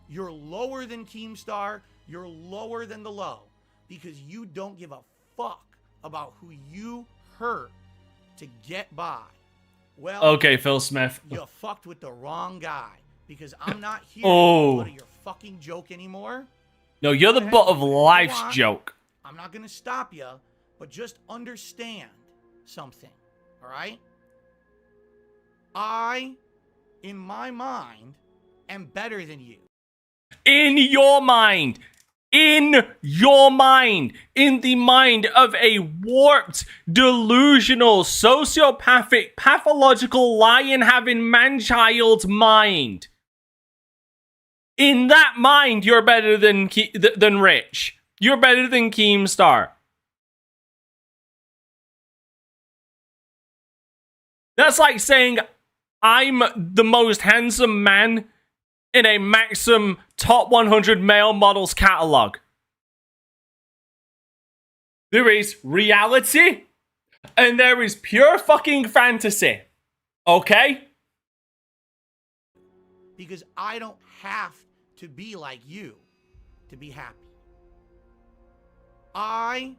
You're lower than Keemstar. You're lower than the low. Because you don't give a fuck about who you hurt to get by. Well, okay, Phil Smith. You fucked with the wrong guy. Because I'm not here Oh. to be your fucking joke anymore. No, you're the butt of life's want. joke. I'm not going to stop you, but just understand something, all right? I, in my mind, am better than you. In your mind. In your mind. In the mind of a warped, delusional, sociopathic, pathological, lion-having man-child mind. In that mind, you're better than Rich. You're better than Keemstar. That's like saying I'm the most handsome man in a Maxim top 100 male models catalog. There is reality and there is pure fucking fantasy. Okay? Because I don't have to be like you to be happy. I,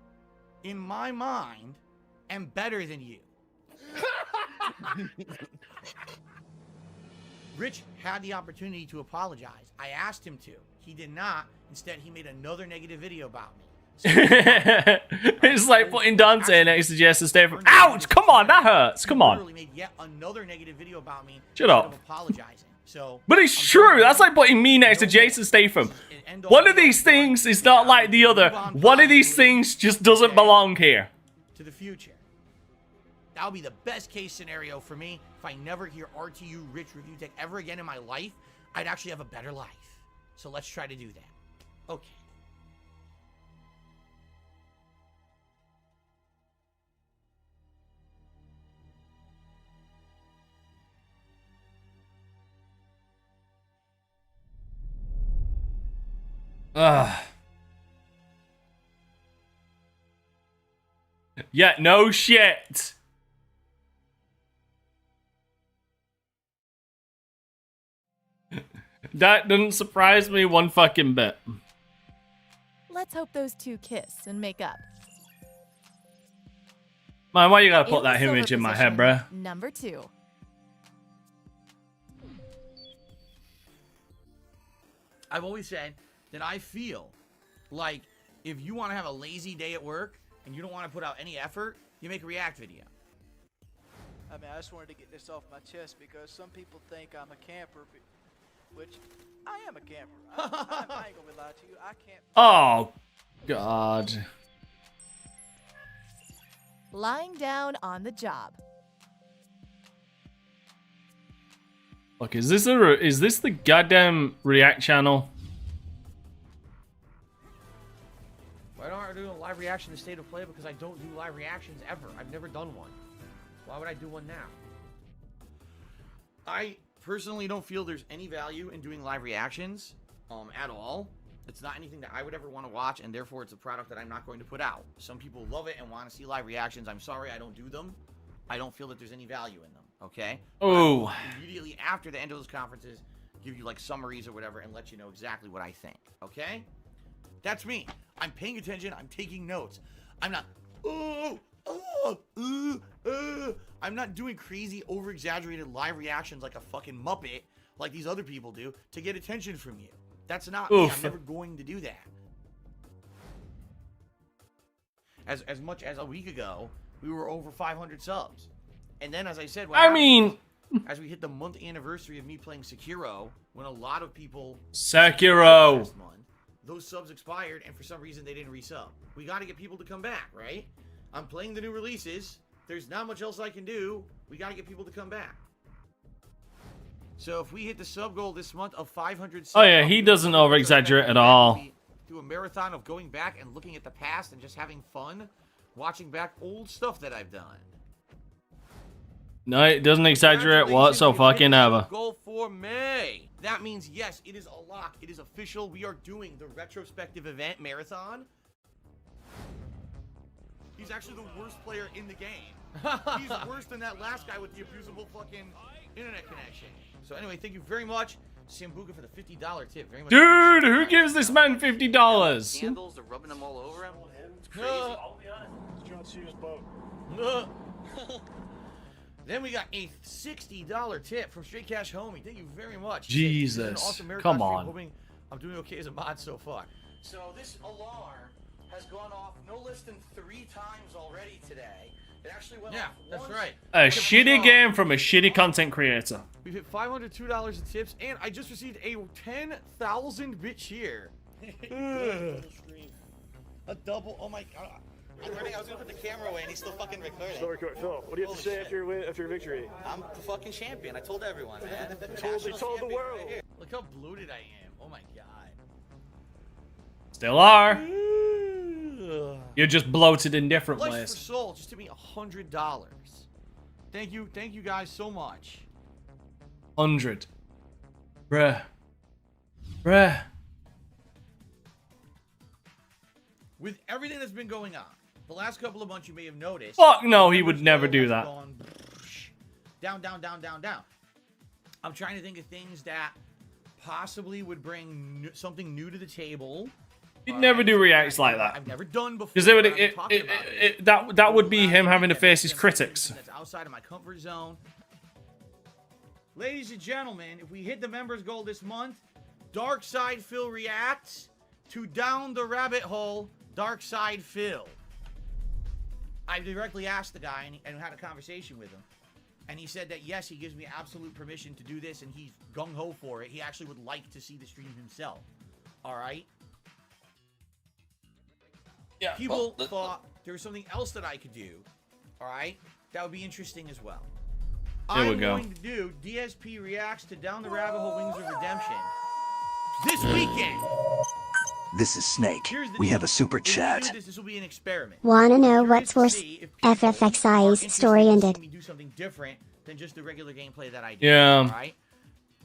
in my mind, am better than you. Rich had the opportunity to apologize. I asked him to. He did not. Instead, he made another negative video about me. It's like putting Dante next to Jason Statham. Ouch! Come on, that hurts. Come on. Literally made yet another negative video about me. Shut up. Instead of apologizing. So, but it's true. That's like putting me next to Jason Statham. One of these things is not like the other. One of these things just doesn't belong here. To the future. That would be the best case scenario for me. If I never hear RTU Rich Review Tech ever again in my life, I'd actually have a better life. So let's try to do that. Okay. Yeah, no shit. That doesn't surprise me one fucking bit. Let's hope those two kiss and make up. Man, why you gotta put In that the image silver in my head, position, bruh? Number 2. I've always said that I feel like if you want to have a lazy day at work and you don't want to put out any effort, you make a react video. I mean, I just wanted to get this off my chest because some people think I'm a camper, which I am a camper. I ain't gonna lie to you. I can't. Oh, God. Lying down on the job. Look, is this the goddamn React channel? Why don't I do a live reaction to State of Play? Because I don't do live reactions ever. I've never done one. Why would I do one now? I personally don't feel there's any value in doing live reactions at all. It's not anything that I would ever want to watch, and therefore it's a product that I'm not going to put out. Some people love it and want to see live reactions. I'm sorry, I don't do them. I don't feel that there's any value in them. Okay. Oh. Immediately after the end of those conferences, give you like summaries or whatever, and let you know exactly what I think. Okay. That's me. I'm paying attention. I'm taking notes. I'm not. I'm not doing crazy, over-exaggerated live reactions like a fucking Muppet, like these other people do, to get attention from you. That's not me. I'm never going to do that. As much as a week ago, we were over 500 subs. And then, as I said, as we hit the month anniversary of me playing Sekiro, when a lot of people Sekiro last month, those subs expired, and for some reason they didn't resub. We got to get people to come back, right? I'm playing the new releases. There's not much else I can do. We got to get people to come back. So if we hit the sub goal this month of 500 subs... Oh yeah, he doesn't over-exaggerate at all. Do a marathon of going back and looking at the past and just having fun, watching back old stuff that I've done. No, it doesn't exaggerate whatsoever. Goal for May. That means, yes, it is a lock. It is official. We are doing the retrospective event marathon. He's actually the worst player in the game. He's worse than that last guy with the abusable fucking internet connection. So anyway, thank you very much, Sambuca, for the $50 tip. Very much. Dude, who gives this man $50? Candles are rubbing them all over him. It's crazy. I'll be honest. It's John Cena's boat. Then we got a $60 tip from Straight Cash Homie. Thank you very much. Jesus, awesome come on. Hoping I'm doing okay as a mod so far. So this alarm has gone off no less than 3 times already today. It actually went off once. That's right. A shitty game from a shitty content creator. We've hit $502 in tips, and I just received a 10,000 bit cheer. A double. Oh my god. I'm learning. I was gonna put the camera away, and he's still fucking recording. Phil, what do you have to say after your victory? I'm the fucking champion. I told everyone, man. You told the world. Right, look how bloated I am. Oh my god. Still are. You're just bloated in different Life ways. for Soul just took me $100. Thank you guys so much. 100. Bruh. With everything that's been going on, the last couple of months you may have noticed. Fuck no, he would never do that. Down. I'm trying to think of things that possibly would bring something new to the table. He'd never do reacts like that. I've never done before. Because that would be him having to face his critics. That's outside of my comfort zone. Ladies and gentlemen, if we hit the members goal this month, Dark Side Phil reacts to Down the Rabbit Hole, Dark Side Phil. I directly asked the guy and had a conversation with him. And he said that, yes, he gives me absolute permission to do this, and he's gung-ho for it. He actually would like to see the stream himself. All right? Yeah. People thought there was something else that I could do. All right? That would be interesting as well. I'm going to do DSP reacts to Down the Rabbit Hole Wings of Redemption this weekend. This is Snake. We have a super chat. This will be an experiment. Wanna know what's worse? FFXI's story ended. Do something different than just the regular gameplay that I do. Yeah. All right?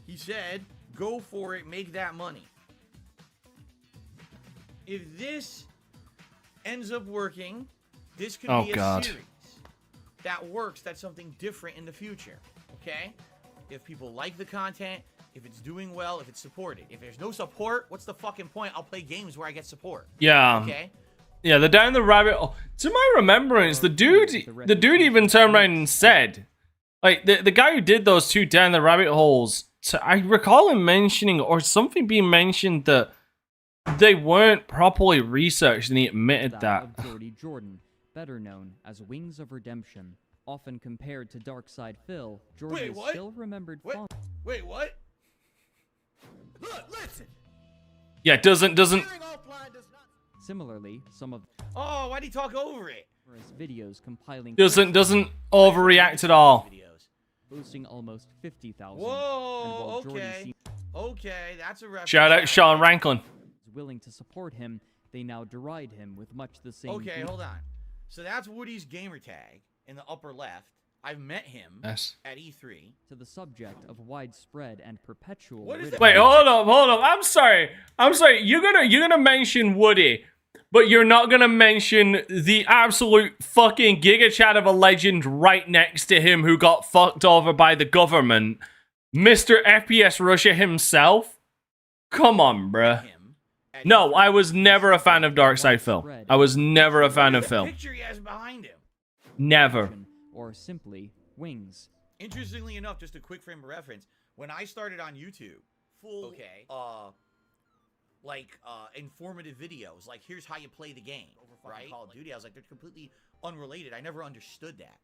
He said, go for it, make that money. If this ends up working, this could be a series that works. That's something different in the future. Okay? If people like the content, if it's doing well, if it's supported. If there's no support, what's the fucking point? I'll play games where I get support. Yeah. Okay? Yeah, the Down the Rabbit Hole. To my remembrance, the dude even turned around and said, like, the guy who did those 2 Down the Rabbit Holes, I recall him mentioning, or something being mentioned, that they weren't properly researched, and he admitted that. Of Jordy Jordan, better known as Wings of Redemption, often compared to Darkside Phil, Jordan is still remembered fondly. Wait, what? Look, listen. Yeah, doesn't. Similarly, some of Oh, why'd he talk over it? videos compiling Doesn't overreact at all. boasting almost 50,000. Whoa, okay, that's a reference. Shout out Sean Ranklin. Willing to support him, they now deride him with much the same. Okay, hold on. So that's Woody's gamer tag in the upper left. I've met him at E3. To the subject of widespread and perpetual. Wait, hold up. I'm sorry. You're gonna mention Woody, but you're not gonna mention the absolute fucking giga chat of a legend right next to him who got fucked over by the government, Mr. FPS Russia himself? Come on, bruh. No, I was never a fan of Darkside Phil. I was never a fan of Phil. Picture he has behind him. Never. Or simply Wings. Interestingly enough, just a quick frame of reference, when I started on YouTube, informative videos, like here's how you play the game, right? Call of Duty, I was like, they're completely unrelated. I never understood that.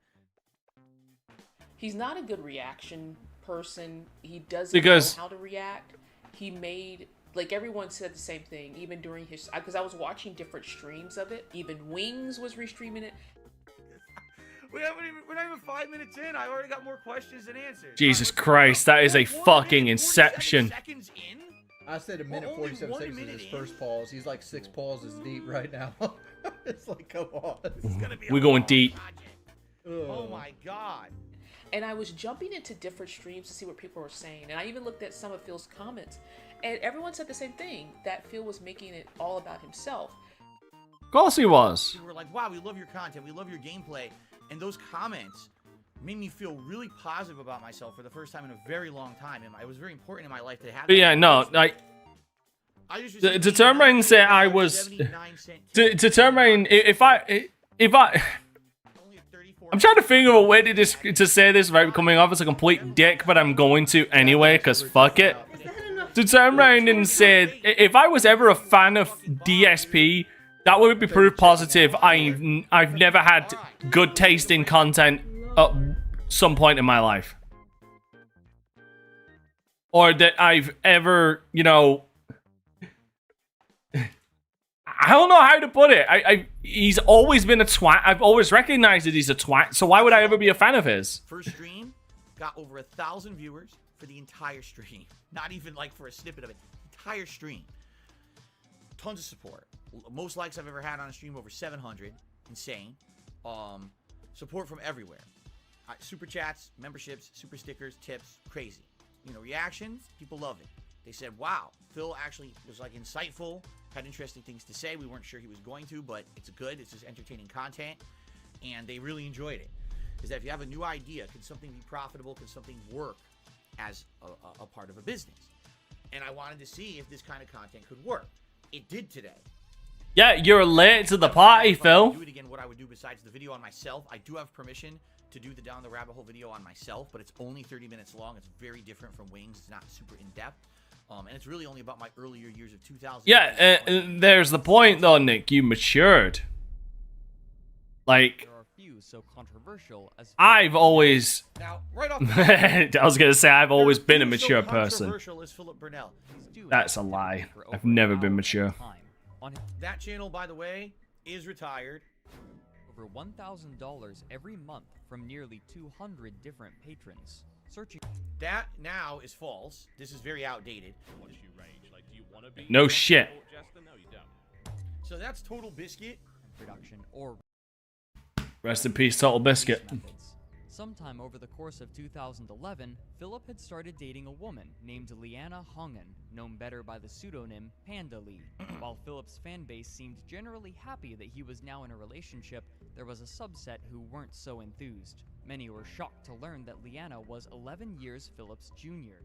He's not a good reaction person. He doesn't know how to react. He made, like, everyone said the same thing, even during his, because I was watching different streams of it. Even Wings was restreaming it. We're not even 5 minutes in. I already got more questions than answers. Jesus Christ, that is a fucking inception. I said a minute 47 seconds is his first pause. He's like 6 pauses deep right now. It's like, come on. This is gonna be We're going deep. Oh my god. And I was jumping into different streams to see what people were saying. And I even looked at some of Phil's comments. And everyone said the same thing, that Phil was making it all about himself. Of course he was. We were like, wow, we love your content. We love your gameplay. And those comments made me feel really positive about myself for the first time in a very long time. And it was very important in my life to have. But yeah, no, like, to turn around and say I was, to turn around, if I, I'm trying to figure out a way to say this without coming off as a complete dick, but I'm going to anyway, because fuck it. To turn around and say, if I was ever a fan of DSP, that would be proof positive I've never had good taste in content at some point in my life. Or that I've ever, you know... I don't know how to put it. He's always been a twat. I've always recognized that he's a twat, so why would I ever be a fan of his? First stream got over 1,000 viewers for the entire stream. Not even like for a snippet of it. Entire stream. Tons of support. Most likes I've ever had on a stream, over 700. Insane. Support from everywhere. Super chats, memberships, super stickers, tips, crazy. You know, reactions, people love it. They said, wow, Phil actually was like insightful, had interesting things to say. We weren't sure he was going to, but it's good. It's just entertaining content. And they really enjoyed it. Is that if you have a new idea, can something be profitable? Can something work as a part of a business? And I wanted to see if this kind of content could work. It did today. Yeah, you're late to the party, Phil. Do it again. What I would do besides the video on myself, I do have permission to do the Down the Rabbit Hole video on myself, but it's only 30 minutes long. It's very different from Wings. It's not super in depth, and it's really only about my earlier years of 2000. Yeah, there's the point though, Nick. You matured. Like, There are few so controversial as I've always. Now, right off I was gonna say I've always been a mature person. Controversial is Philip Burnell. That's a lie. I've never been mature. That channel, by the way, is retired. Over $1,000 every month from nearly 200 different patrons. Searching. That now is false. This is very outdated. No shit. So that's Total Biscuit. Production or Rest in peace, Total Biscuit. Sometime over the course of 2011, Philip had started dating a woman named Liana Hongen, known better by the pseudonym Panda Lee. While Philip's fanbase seemed generally happy that he was now in a relationship, there was a subset who weren't so enthused. Many were shocked to learn that Liana was 11 years Philip's junior.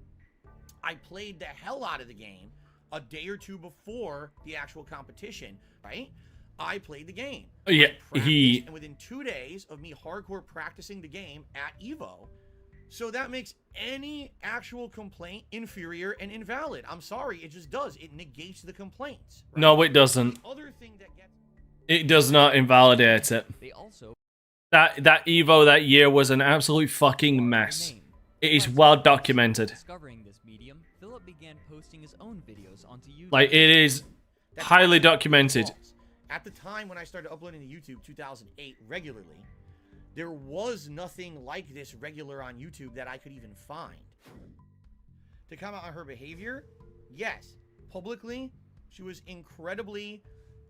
I played the hell out of the game a day or two before the actual competition, right? I played the game. Yeah, and within 2 days of me hardcore practicing the game at EVO, so that makes any actual complaint inferior and invalid. I'm sorry, it just does. It negates the complaints. Right? No, it doesn't. Other thing that gets... It does not invalidate it. They also that EVO that year was an absolute fucking mess. It is well documented. Discovering this medium, Philip began posting his own videos onto YouTube. Like, it is highly documented. At the time when I started uploading to YouTube, 2008, regularly, there was nothing like this regular on YouTube that I could even find. To comment on her behavior, yes. Publicly, she was incredibly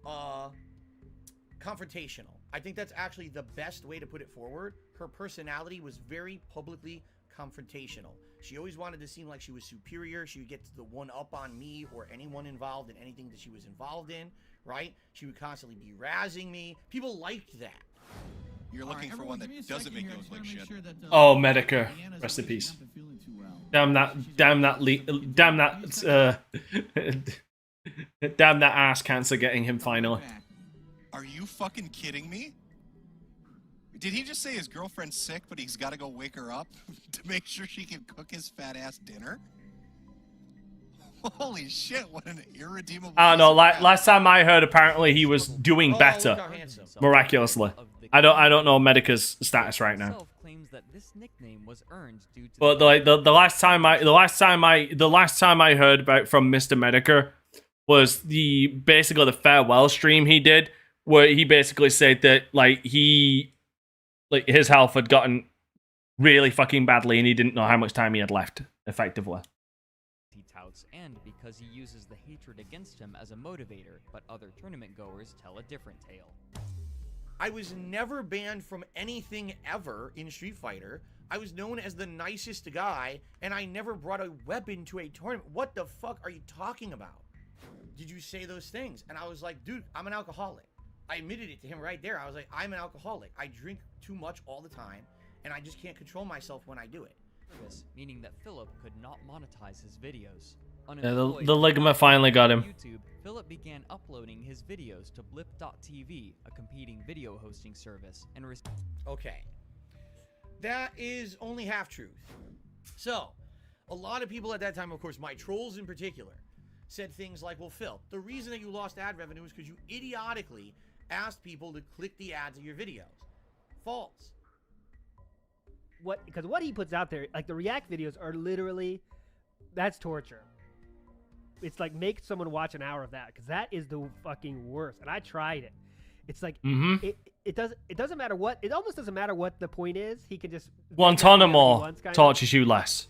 confrontational. I think that's actually the best way to put it forward. Her personality was very publicly confrontational. She always wanted to seem like she was superior. She would get the one up on me or anyone involved in anything that she was involved in, right? She would constantly be razzing me. People liked that. You're looking for one that doesn't make you look like shit. Oh, Medica, rest in peace. Damn that damn that ass cancer getting him finally. Are you fucking kidding me? Did he just say his girlfriend's sick, but he's got to go wake her up to make sure she can cook his fat ass dinner? Holy shit, what an irredeemable... I don't know, last time I heard, apparently he was doing better. Miraculously. I don't know Medica's status right now. But the last time I heard about from Mr. Medica was basically the farewell stream he did, where he basically said that his health had gotten really fucking badly and he didn't know how much time he had left, effectively. He touts, and because he uses the hatred against him as a motivator, but other tournament goers tell a different tale. I was never banned from anything ever in Street Fighter. I was known as the nicest guy, and I never brought a weapon to a tournament. What the fuck are you talking about? Did you say those things? And I was like, dude, I'm an alcoholic. I admitted it to him right there. I was like, I'm an alcoholic. I drink too much all the time, and I just can't control myself when I do it. Meaning that Philip could not monetize his videos. Yeah, the ligma finally got him. YouTube, Philip began uploading his videos to Blip.tv, a competing video hosting service, and okay. That is only half truth. So, a lot of people at that time, of course, my trolls in particular, said things like, well, Phil, the reason that you lost ad revenue is because you idiotically asked people to click the ads of your videos. False. Because what he puts out there, like the React videos are literally, that's torture. It's like make someone watch an hour of that, because that is the fucking worst. And I tried it. It's like it doesn't matter what, it almost doesn't matter what the point is. He can just Guantanamo tortures you less.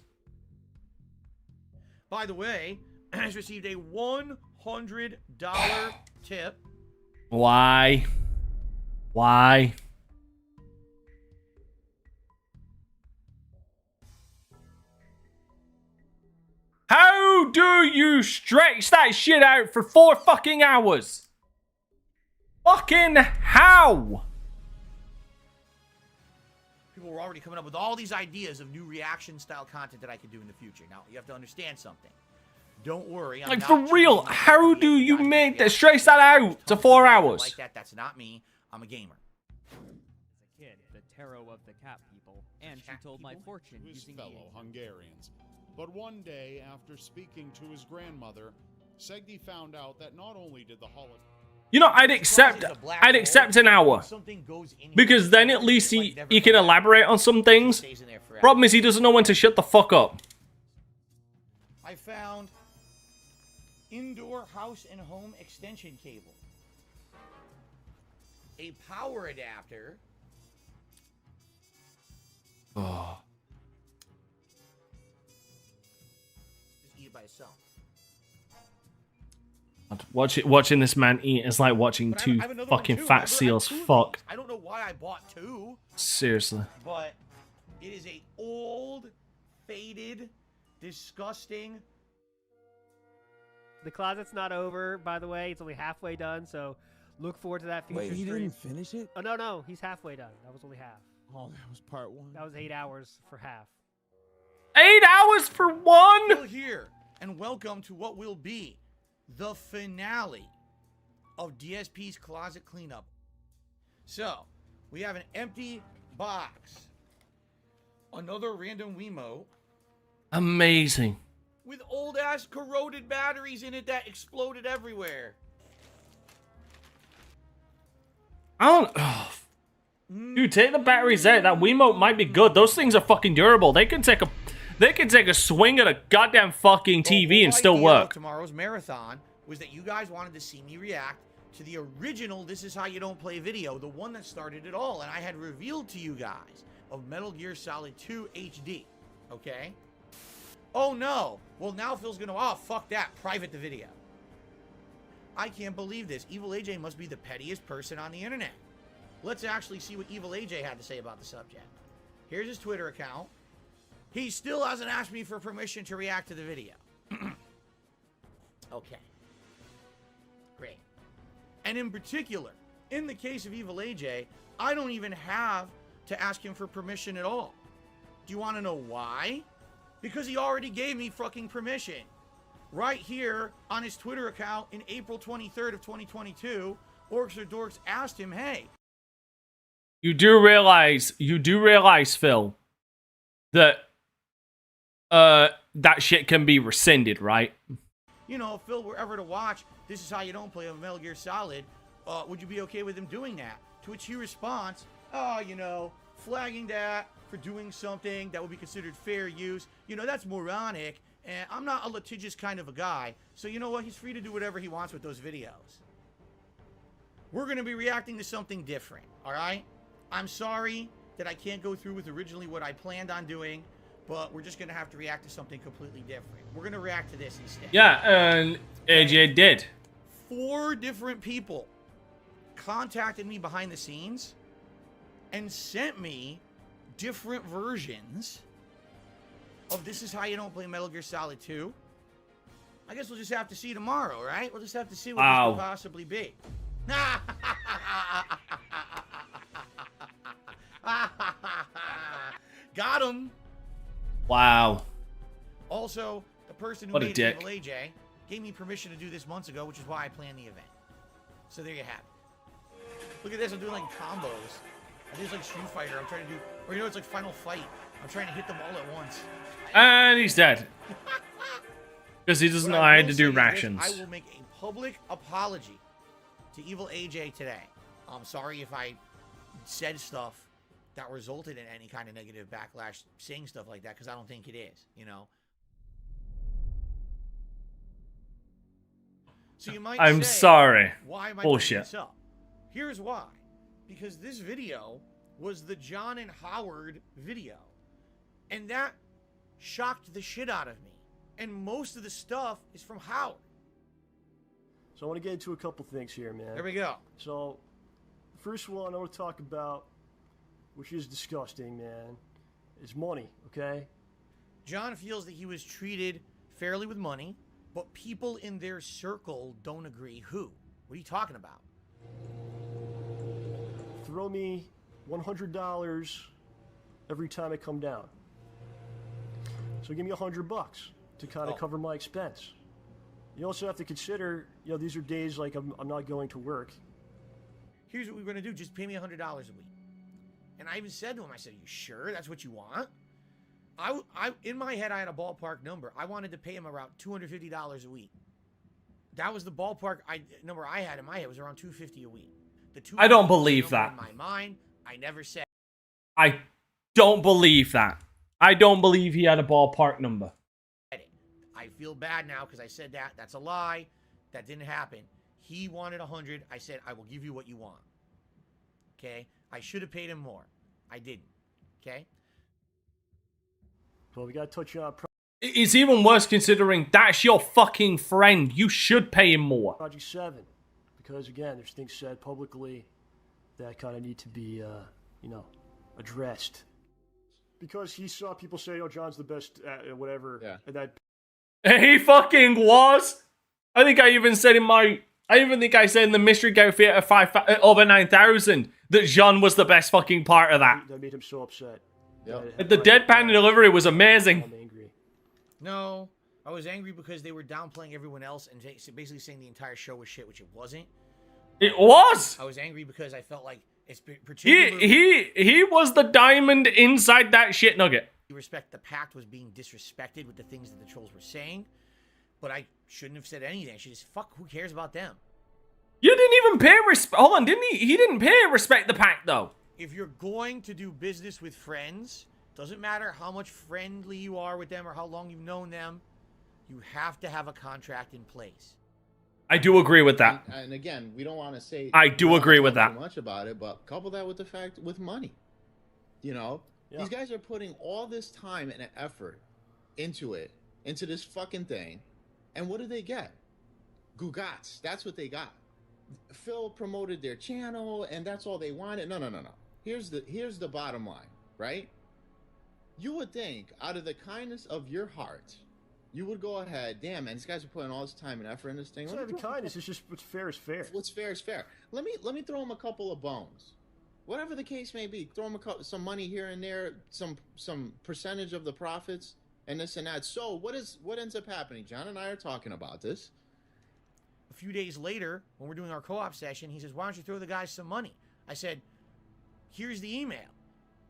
By the way, has received a $100 tip. Why? Why? How do you stretch that shit out for 4 fucking hours? Fucking how? People were already coming up with all these ideas of new reaction style content that I could do in the future. Now, you have to understand something. Don't worry. I'm like, not for real, how do you make that, stretch that out to 4 hours? Like that, that's not me. I'm a gamer. As a kid, the tarot of the cat people, and she told my fortune using fellow Hungarians. But one day, after speaking to his grandmother, Segdi found out that not only did the holiday... You know, I'd accept an hour. Because then at least he can elaborate on some things. Problem is he doesn't know when to shut the fuck up. I found indoor house and home extension cable. A power adapter. Oh. Just eat it by itself. Watching this man eat is like watching two fucking fat seals fuck. I don't know why I bought 2. Seriously. But it is a old, faded, disgusting. The closet's not over, by the way. It's only halfway done, so look forward to that future Wait, he stream. didn't finish it? Oh, no, he's halfway done. That was only half. Oh, that was part 1. That was 8 hours for half. 8 hours for 1? Still here, and welcome to what will be the finale of DSP's closet cleanup. So, we have an empty box. Another random Wiimote. Amazing. With old-ass corroded batteries in it that exploded everywhere. I don't... Oh. Dude, take the batteries out. That Wiimote might be good. Those things are fucking durable. They can take a swing at a goddamn fucking TV and still work. Tomorrow's marathon was that you guys wanted to see me react to the original This Is How You Don't Play video, the one that started it all, and I had revealed to you guys of Metal Gear Solid 2 HD. Okay? Oh no! Well, now Phil's gonna, oh, fuck that, private the video. I can't believe this. Evil AJ must be the pettiest person on the internet. Let's actually see what Evil AJ had to say about the subject. Here's his Twitter account. He still hasn't asked me for permission to react to the video. Okay. Great. And in particular, in the case of Evil AJ, I don't even have to ask him for permission at all. Do you want to know why? Because he already gave me fucking permission. Right here on his Twitter account in April 23rd of 2022, Orcs or Dorks asked him, hey. You do realize, Phil, that that shit can be rescinded, right? You know, if Phil were ever to watch This Is How You Don't Play on Metal Gear Solid, would you be okay with him doing that? To which he responds, oh, you know, flagging that for doing something that would be considered fair use, you know, that's moronic, and I'm not a litigious kind of a guy, so you know what, he's free to do whatever he wants with those videos. We're going to be reacting to something different, alright? I'm sorry that I can't go through with originally what I planned on doing, but we're just going to have to react to something completely different. We're going to react to this instead. Yeah, and AJ did. 4 different people contacted me behind the scenes and sent me different versions of This Is How You Don't Play Metal Gear Solid 2. I guess we'll just have to see tomorrow, right? We'll just have to see what this could possibly be. Got him. Wow. Also, the person who What a made dick. Evil AJ gave me permission to do this months ago, which is why I planned the event. So there you have it. Look at this, I'm doing like combos. I do like Street Fighter, I'm trying to do, or you know, it's like Final Fight. I'm trying to hit them all at once. And he's dead. Because he doesn't know how to do rations. I will make a public apology to Evil AJ today. I'm sorry if I said stuff that resulted in any kind of negative backlash, saying stuff like that, because I don't think it is, you know. So you might I'm say, sorry. why am I Bullshit. bringing this up? Here's why. Because this video was the John and Howard video. And that shocked the shit out of me. And most of the stuff is from Howard. So I want to get into a couple things here, man. There we go. So, the first one I want to talk about, which is disgusting, man, is money, okay? John feels that he was treated fairly with money, but people in their circle don't agree. Who? What are you talking about? Throw me $100 every time I come down. So give me $100 to kind of cover my expense. You also have to consider, you know, these are days like I'm not going to work. Here's what we're going to do. Just pay me $100 a week. And I even said to him, I said, you sure that's what you want? I in my head, I had a ballpark number. I wanted to pay him around $250 a week. That was the ballpark number I had in my head. Was around $250 a week. I don't believe that. In my mind, I never said. I don't believe that. I don't believe he had a ballpark number. I feel bad now because I said that. That's a lie. That didn't happen. He wanted 100. I said, I will give you what you want. Okay? I should have paid him more. I didn't. Okay? Well, we got to touch on It's even worse considering that's your fucking friend. You should pay him more. Project 7. Because, again, there's things said publicly that kind of need to be, you know, addressed. Because he saw people say, oh, John's the best at whatever. Yeah. And that... He fucking was. I think I even said in the Mystery Go Theater over 9,000 that Jean was the best fucking part of that. That made him so upset. Yep. The deadpan delivery was amazing. I'm angry. No, I was angry because they were downplaying everyone else and basically saying the entire show was shit, which it wasn't. It was. I was angry because I felt like it's particularly... He was the diamond inside that shit nugget. Respect the pact was being disrespected with the things that the trolls were saying, but I shouldn't have said anything. I should just who cares about them? You didn't even pay respect. Hold on, didn't he? He didn't pay respect the pact though. If you're going to do business with friends, doesn't matter how much friendly you are with them or how long you've known them, you have to have a contract in place. I do agree with that. And again, we don't want to say I do agree with that. Too much about it, but couple that with the fact with money. You know, these guys are putting all this time and effort into this fucking thing, and what do they get? Gugats. That's what they got. Phil promoted their channel, and that's all they wanted. No. Here's the bottom line, right? You would think, out of the kindness of your heart, you would go ahead. Damn, man, these guys are putting all this time and effort in this thing. It's not the kindness. It's just what's fair is fair. What's fair is fair. Let me throw them a couple of bones. Whatever the case may be, throw them some money here and there, some percentage of the profits, and this and that. So what ends up happening? John and I are talking about this. A few days later, when we're doing our co-op session, he says, "Why don't you throw the guys some money?" I said, "Here's the email.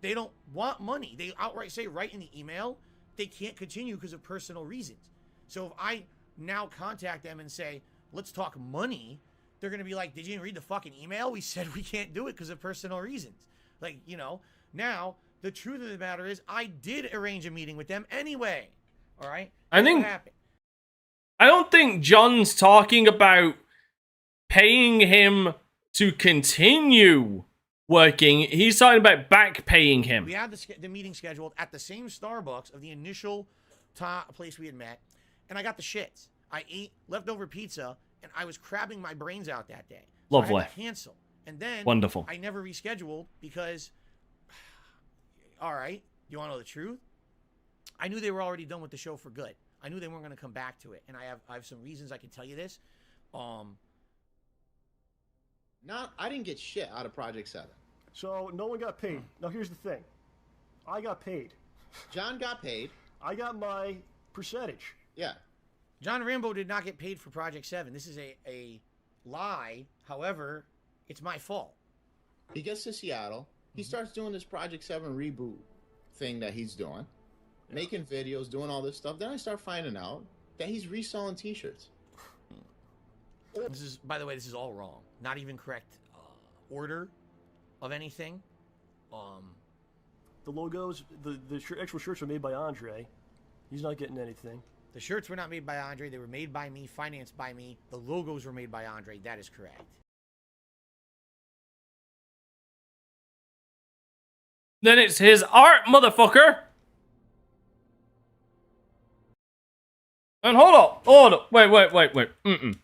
They don't want money. They outright say right in the email they can't continue because of personal reasons. So if I now contact them and say, let's talk money, they're going to be like, did you even read the fucking email? We said we can't do it because of personal reasons." Like, you know, now the truth of the matter is I did arrange a meeting with them anyway. All right? I don't think John's talking about paying him to continue working. He's talking about back paying him. We had the meeting scheduled at the same Starbucks of the initial place we had met, and I got the shits. I ate leftover pizza, and I was crabbing my brains out that day. So Lovely. I had to cancel. And then Wonderful. I never rescheduled because, all right, you want to know the truth? I knew they were already done with the show for good. I knew they weren't going to come back to it, and I have some reasons I can tell you this. I didn't get shit out of Project 7. So no one got paid. Now here's the thing. I got paid. John got paid. I got my percentage. Yeah. John Rambo did not get paid for Project 7. This is a lie. However, it's my fault. He gets to Seattle. He starts doing this Project 7 reboot thing that he's doing. Making videos, doing all this stuff. Then I start finding out that he's reselling t-shirts. This is, by the way, this is all wrong. Not even correct order of anything. The logos, the actual shirts are made by Andre. He's not getting anything. The shirts were not made by Andre. They were made by me, financed by me. The logos were made by Andre. That is correct. Then it's his art, motherfucker. And hold up. Wait. Mm-mm.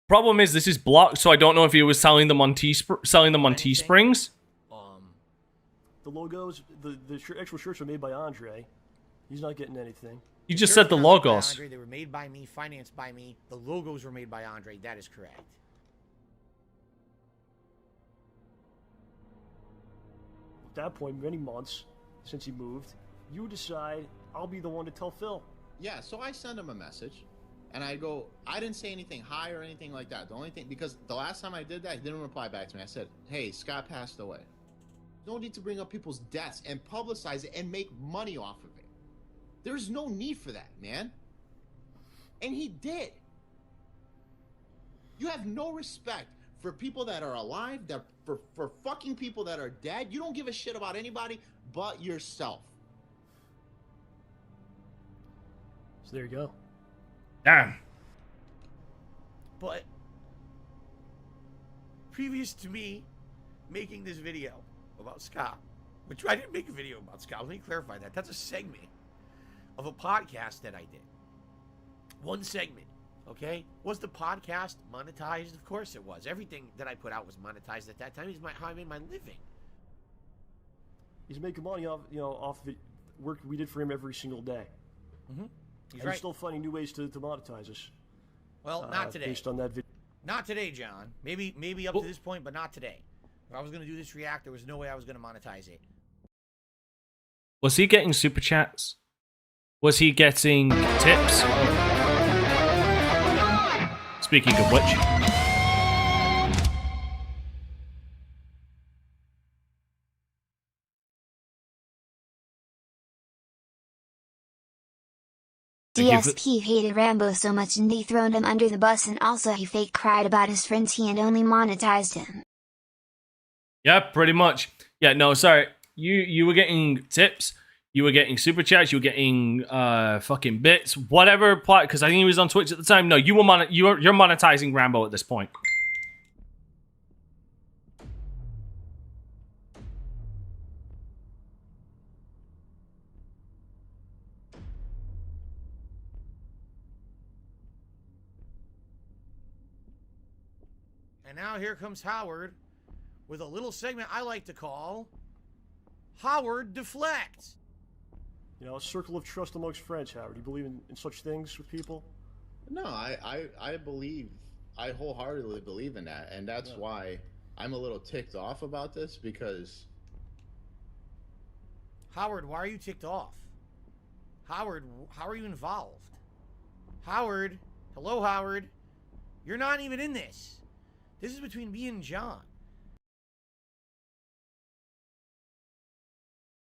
Problem is, this is blocked, so I don't know if he was selling them on Teesprings. The logos, the actual shirts are made by Andre. He's not getting anything. You just said the logos. Andre, they were made by me, financed by me. The logos were made by Andre. That is correct. At that point, many months since he moved, you decide I'll be the one to tell Phil. Yeah, so I send him a message, and I go, I didn't say anything high or anything like that. The only thing, because the last time I did that, he didn't reply back to me. I said, hey, Scott passed away. No need to bring up people's deaths and publicize it and make money off of it. There's no need for that, man. And he did. You have no respect for people that are alive, that for fucking people that are dead. You don't give a shit about anybody but yourself. So there you go. Damn. But previous to me making this video about Scott, which I didn't make a video about Scott. Let me clarify that. That's a segment of a podcast that I did. One segment, okay? Was the podcast monetized? Of course it was. Everything that I put out was monetized at that time. It's how I made my living. He's making money off, off the work we did for him every single day. Mm-hmm. He's and right. He's still finding new ways to monetize us. Well, not today. Based on that video. Not today, John. Maybe up to this point, but not today. If I was going to do this react, there was no way I was going to monetize it. Was he getting super chats? Was he getting tips? Speaking of which. DSP hated Rambo so much and dethroned him under the bus, and also he fake cried about his friends he and only monetized him. Yeah, pretty much. Yeah, no, sorry. You were getting tips, you were getting super chats, you were getting fucking bits, whatever, because I think he was on Twitch at the time. No, you're monetizing Rambo at this point. And now here comes Howard with a little segment I like to call Howard Deflects. You know, a circle of trust amongst friends, Howard. Do you believe in such things with people? No, I believe, I wholeheartedly believe in that, and that's why I'm a little ticked off about this, because... Howard, why are you ticked off? Howard, how are you involved? Howard, hello, Howard. You're not even in this. This is between me and John.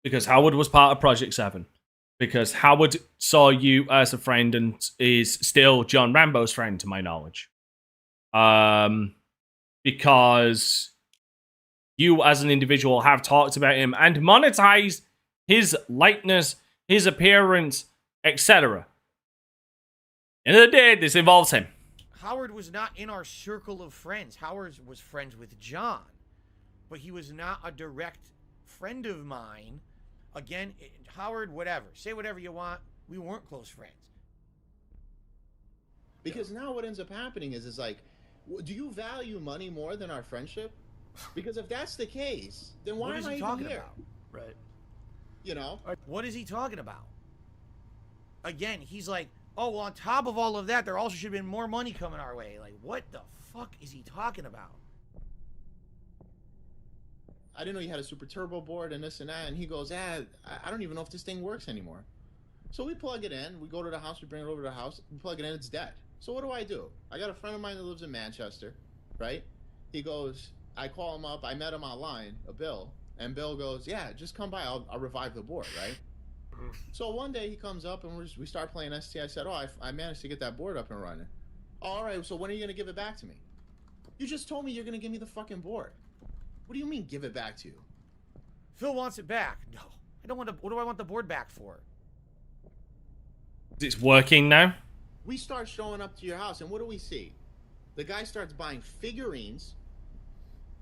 Because Howard was part of Project 7. Because Howard saw you as a friend and is still John Rambo's friend, to my knowledge. Because you as an individual have talked about him and monetized his likeness, his appearance, etc. End of the day, this involves him. Howard was not in our circle of friends. Howard was friends with John. But he was not a direct friend of mine. Again, Howard, whatever. Say whatever you want. We weren't close friends. Because now what ends up happening is like, do you value money more than our friendship? Because if that's the case, then why am I even here? Right. You know? What is he talking about? Again, he's like, oh, well, on top of all of that, there also should have been more money coming our way. Like, what the fuck is he talking about? I didn't know you had a super turbo board and this and that. And he goes, I don't even know if this thing works anymore. So we plug it in. We go to the house. We bring it over to the house. We plug it in. It's dead. So what do? I got a friend of mine that lives in Manchester, right? He goes, I call him up. I met him online, Bill. And Bill goes, yeah, just come by. I'll revive the board, right? So one day he comes up and we start playing ST. I said, oh, I managed to get that board up and running. All right, so when are you going to give it back to me? You just told me you're going to give me the fucking board. What do you mean, give it back to you? Phil wants it back. No, I don't want to. What do I want the board back for? It's working now. We start showing up to your house, and what do we see? The guy starts buying figurines,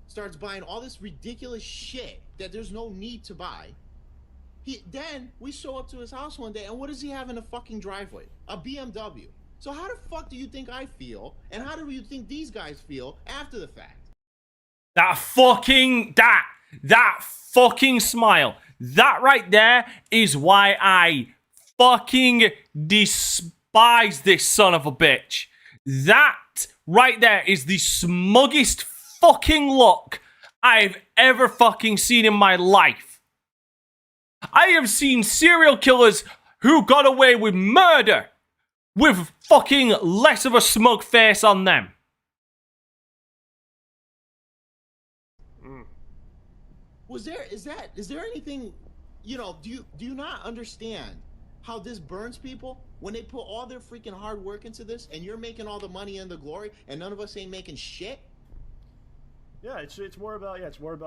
starts buying all this ridiculous shit that there's no need to buy. Then we show up to his house one day, and what does he have in the fucking driveway? A BMW. So how the fuck do you think I feel, and how do you think these guys feel after the fact? That fucking smile. That right there is why I fucking despise this son of a bitch. That right there is the smuggest fucking look I've ever fucking seen in my life. I have seen serial killers who got away with murder with fucking less of a smug face on them. Is there anything, you know, do you not understand how this burns people when they put all their freaking hard work into this and you're making all the money and the glory and none of us ain't making shit? Yeah, it's more about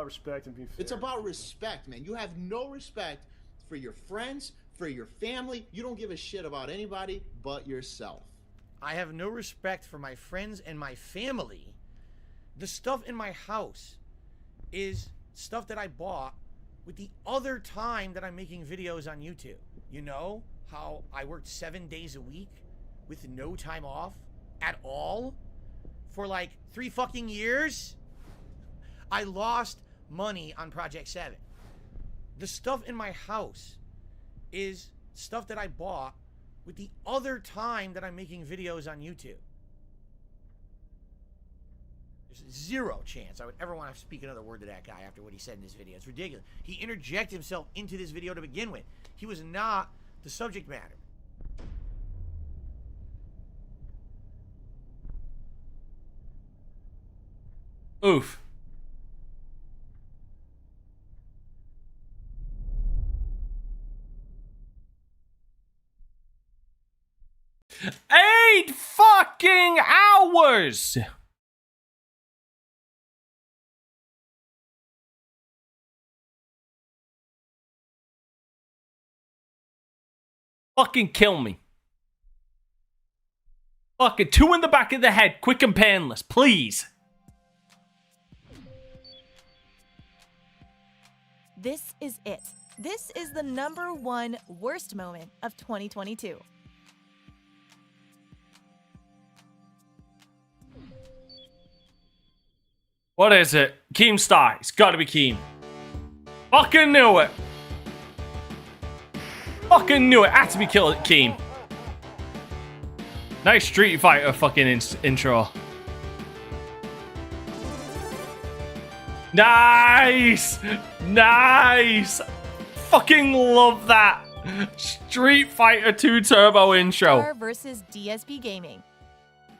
respect and being fair. It's about respect, man. You have no respect for your friends, for your family. You don't give a shit about anybody but yourself. I have no respect for my friends and my family. The stuff in my house is stuff that I bought with the other time that I'm making videos on YouTube. You know how I worked 7 days a week with no time off at all for like 3 fucking years? I lost money on Project 7. The stuff in my house is stuff that I bought with the other time that I'm making videos on YouTube. There's zero chance I would ever want to speak another word to that guy after what he said in this video. It's ridiculous. He interjected himself into this video to begin with. He was not the subject matter. Oof. Eight fucking hours! Fucking kill me. Fucking 2 in the back of the head, quick and painless, please. This is it. This is the #1 worst moment of 2022. What is it? Keemstar. It's gotta be Keem. Fucking knew it. Fucking knew it. Had to be killed Keem. Nice Street Fighter fucking intro. Nice! Nice! Fucking love that! Street Fighter 2 Turbo intro. Star versus DSPGaming.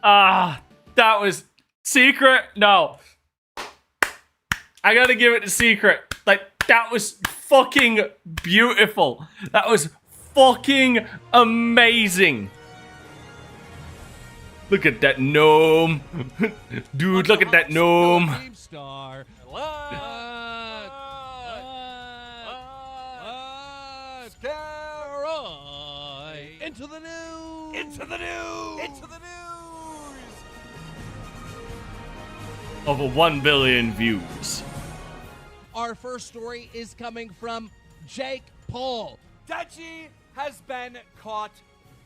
Ah, that was Secret. No. I gotta give it to Secret. Like, that was fucking beautiful. That was fucking amazing. Look at that gnome. Dude, look at that gnome. Star. Into the news! Into the news! Into the news! Over 1 billion views. Our first story is coming from Jake Paul. Deji has been caught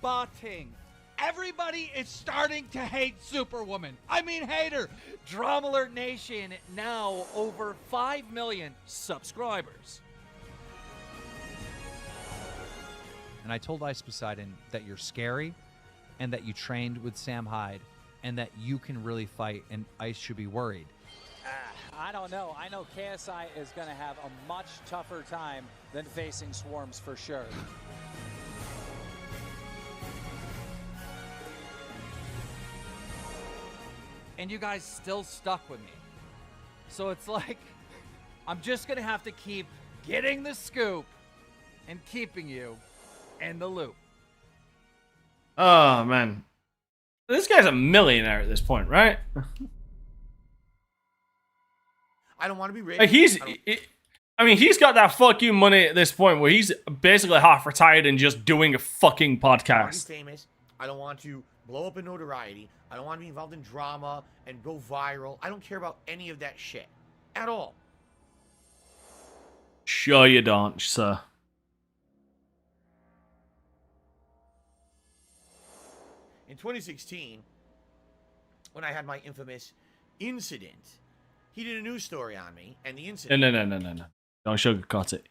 botting. Everybody is starting to hate Superwoman. I mean, hate her. Drama Alert Nation now over 5 million subscribers. And I told Ice Poseidon that you're scary and that you trained with Sam Hyde and that you can really fight and Ice should be worried. I don't know. I know KSI is going to have a much tougher time than facing Swarms for sure. And you guys still stuck with me. So it's like, I'm just going to have to keep getting the scoop and keeping you in the loop. Oh, man. This guy's a millionaire at this point, right? I don't want to be rich. Like I mean, he's got that fuck you money at this point where he's basically half retired and just doing a fucking I want to podcast. be famous. I don't want to blow up in notoriety. I don't want to be involved in drama and go viral. I don't care about any of that shit at all. Sure you don't, sir. In 2016, when I had my infamous incident, he did a news story on me, and the incident... No. Don't sugarcoat it.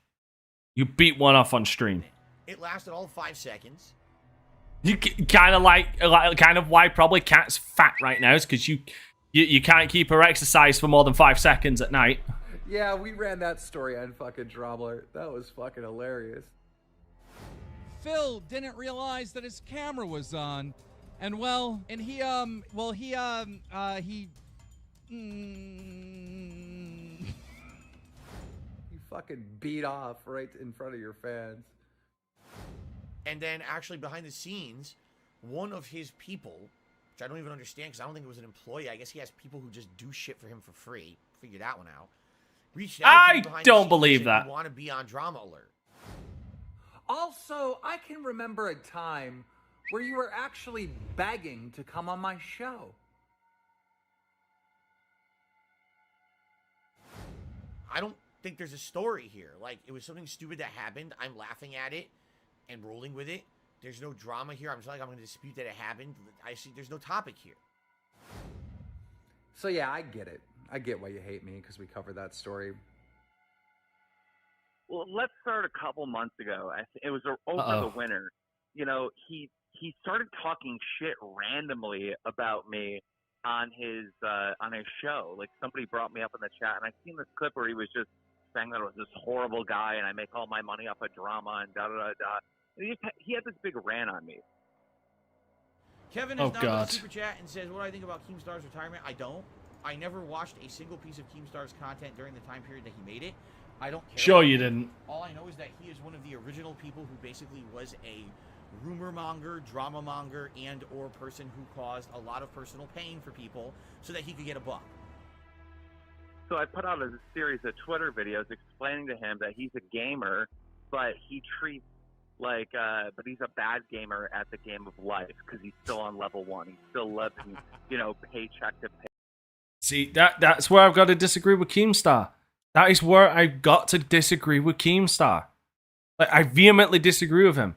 You beat one off on stream. It lasted all 5 seconds. You kind of why probably Cat's fat right now is because you can't keep her exercise for more than 5 seconds at night. Yeah, we ran that story on fucking Drama Alert. That was fucking hilarious. Phil didn't realize that his camera was on. And he You fucking beat off right in front of your fans. And then actually behind the scenes, one of his people, which I don't even understand because I don't think it was an employee. I guess he has people who just do shit for him for free. Figure that one out. Reached out to him behind the don't scenes believe and that. You want to be on Drama Alert. Also, I can remember a time where you were actually begging to come on my show. I don't think there's a story here. Like, it was something stupid that happened. I'm laughing at it and rolling with it. There's no drama here. I'm just like, I'm going to dispute that it happened. I see there's no topic here. So yeah, I get it. I get why you hate me because we covered that story. Well, let's start a couple months ago. It was over the winter. You know, he started talking shit randomly about me on his show. Like, somebody brought me up in the chat, and I seen this clip where he was just saying that I was this horrible guy and I make all my money off of drama and da da da da. And he had this big rant on me. Kevin is now in the super chat and says, what do I think about Keemstar's retirement? I don't. I never watched a single piece of Keemstar's content during the time period that he made it. I don't care. Sure you didn't. All I know is that he is one of the original people who basically was a rumor monger, drama monger, and or person who caused a lot of personal pain for people so that he could get a buck. So I put out a series of Twitter videos explaining to him that he's a gamer, but he treats but he's a bad gamer at the game of life because he's still on level 1. He's still living, paycheck to pay. See, that's where I've got to disagree with Keemstar. That is where I've got to disagree with Keemstar. Like, I vehemently disagree with him.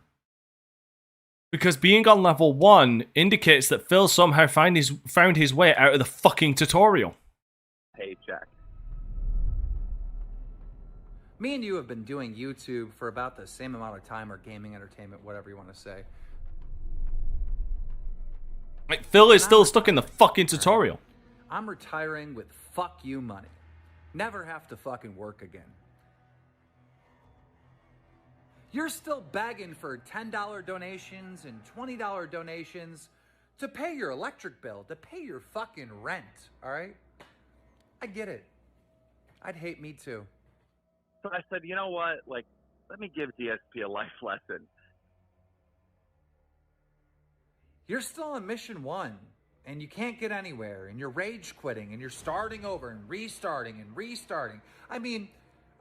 Because being on level 1 indicates that Phil somehow found his way out of the fucking tutorial. paycheck. Me and you have been doing YouTube for about the same amount of time, or gaming entertainment, whatever you want to say. Like, Phil is still stuck in the fucking tutorial. I'm retiring with fuck you money. Never have to fucking work again. You're still begging for $10 donations and $20 donations to pay your electric bill, to pay your fucking rent, all right? I get it. I'd hate me too. So I said, you know what? Like, let me give DSP a life lesson. You're still on mission 1, and you can't get anywhere, and you're rage quitting, and you're starting over and restarting and restarting. I mean,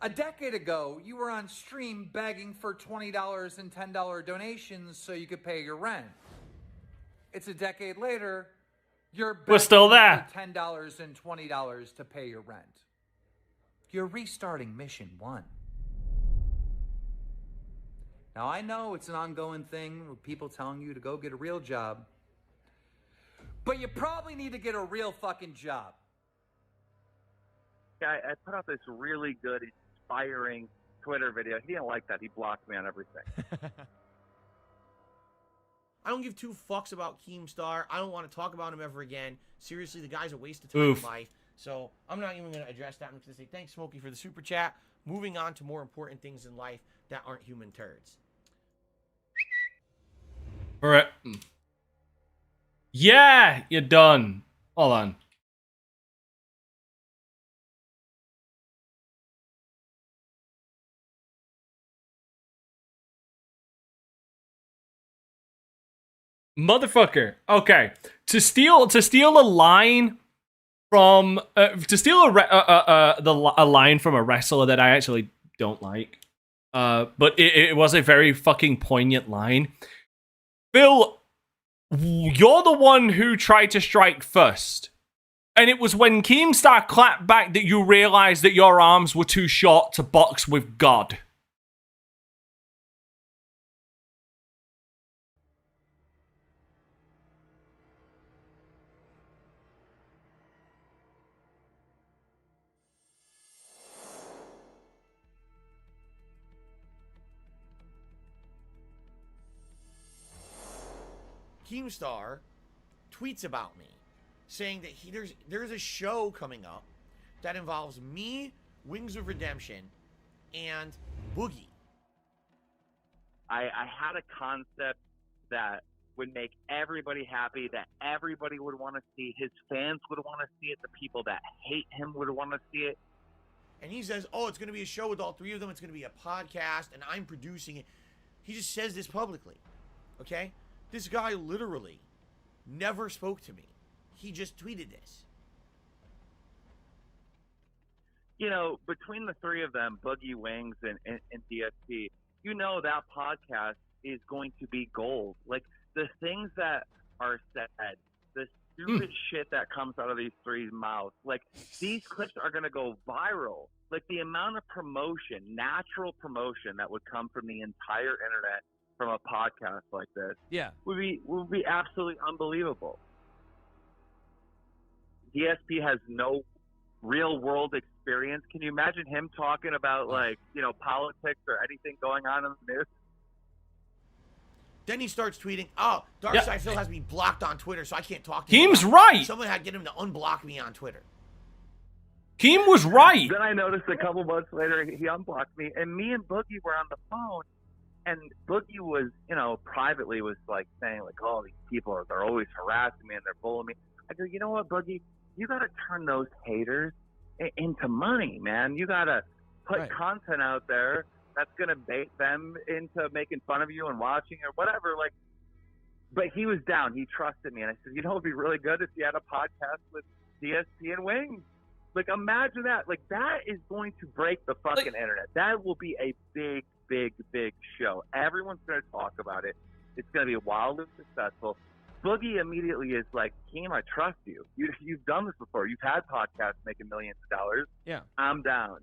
a decade ago, you were on stream begging for $20 and $10 donations so you could pay your rent. It's a decade later, you're begging We're still there. for $10 and $20 to pay your rent. You're restarting mission 1. Now, I know it's an ongoing thing with people telling you to go get a real job, but you probably need to get a real fucking job. Yeah, I put out this really good, inspiring Twitter video. He didn't like that. He blocked me on everything. I don't give two fucks about Keemstar. I don't want to talk about him ever again. Seriously, the guy's a waste of time in life. So I'm not even going to address that. I'm just going to say thanks, Smokey, for the super chat. Moving on to more important things in life that aren't human turds. All right. Yeah, you're done. Hold on. Motherfucker. Okay. To steal a line from a line from a wrestler that I actually don't like. But it was a very fucking poignant line. Phil, you're the one who tried to strike first. And it was when Keemstar clapped back that you realized that your arms were too short to box with God. Keemstar tweets about me, saying that there's a show coming up that involves me, Wings of Redemption, and Boogie. I had a concept that would make everybody happy, that everybody would want to see. His fans would want to see it. The people that hate him would want to see it. And he says, oh, it's going to be a show with all three of them. It's going to be a podcast, and I'm producing it. He just says this publicly, okay? This guy literally never spoke to me. He just tweeted this. You know, between the three of them, Boogie, Wings, and DSP, you know that podcast is going to be gold. Like, the things that are said, the stupid shit that comes out of these three's mouths, like, these clips are going to go viral. Like, the amount of promotion, natural promotion that would come from the entire internet from a podcast like this, would be absolutely unbelievable. DSP has no real world experience. Can you imagine him talking about, like, you know, politics or anything going on in the news? Then he starts tweeting, oh, Darkside Phil has me blocked on Twitter, so I can't talk to him. Keem's right. Someone had to get him to unblock me on Twitter. Keem was right. Then I noticed a couple months later he unblocked me, and me and Boogie were on the phone, and Boogie was, you know, privately was like saying, like, oh, these people they're always harassing me and they're bullying me. I go, you know what, Boogie, you got to turn those haters into money, man. You got to put content out there that's going to bait them into making fun of you and watching or whatever. Like, but he was down. He trusted me. And I said, you know, it'd be really good if you had a podcast with DSP and Wings. Like, imagine that. Like, that is going to break the fucking internet. That will be a big, big, big show. Everyone's going to talk about it. It's going to be wildly successful. Boogie immediately is like, Keem, I trust you. You've done this before. You've had podcasts making millions of dollars. Yeah. I'm down.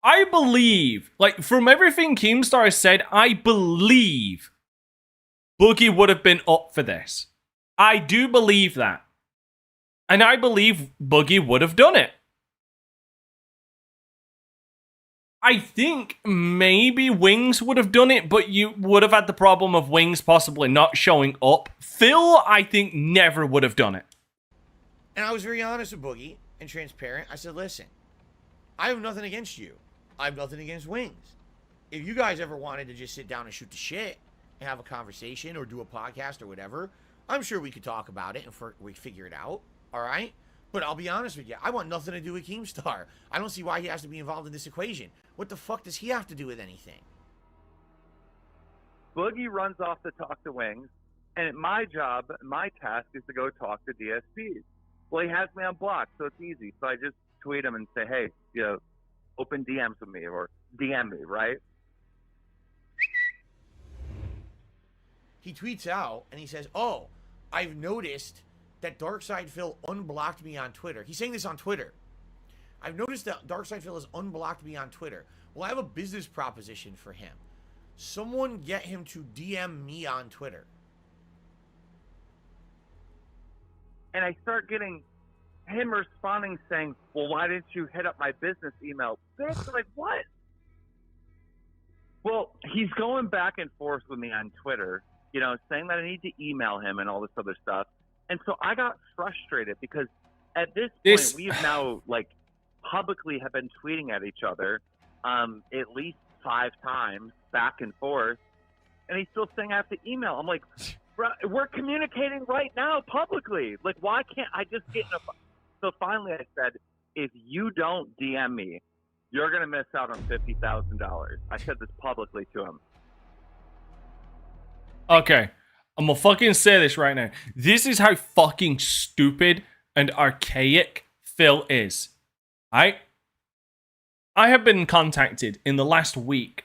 I believe, like, from everything Keemstar said, I believe Boogie would have been up for this. I do believe that. And I believe Boogie would have done it. I think maybe Wings would have done it, but you would have had the problem of Wings possibly not showing up. Phil, I think, never would have done it. And I was very honest with Boogie and transparent. I said, listen, I have nothing against you. I have nothing against Wings. If you guys ever wanted to just sit down and shoot the shit and have a conversation or do a podcast or whatever, I'm sure we could talk about it and we figure it out. All right? But I'll be honest with you. I want nothing to do with Keemstar. I don't see why he has to be involved in this equation. What the fuck does he have to do with anything? Boogie runs off to talk to Wings, and my job, my task is to go talk to DSPs. Well, he has me on block, so it's easy. So I just tweet him and say, hey, you know, open DMs with me or DM me, right? He tweets out and he says, oh, I've noticed that Darkside Phil unblocked me on Twitter. He's saying this on Twitter. I've noticed that Darkside Phil has unblocked me on Twitter. Well, I have a business proposition for him. Someone get him to DM me on Twitter. And I start getting him responding saying, well, why didn't you hit up my business email? Bitch, like, what? Well, he's going back and forth with me on Twitter, you know, saying that I need to email him and all this other stuff. And so I got frustrated because at this point, we have now, like, publicly have been tweeting at each other at least 5 times back and forth. And he's still saying I have to email. I'm like, bro, we're communicating right now publicly. Like, why can't I just get in a... So finally I said, if you don't DM me, you're going to miss out on $50,000. I said this publicly to him. Okay, I'm gonna fucking say this right now. This is how fucking stupid and archaic Phil is. I have been contacted in the last week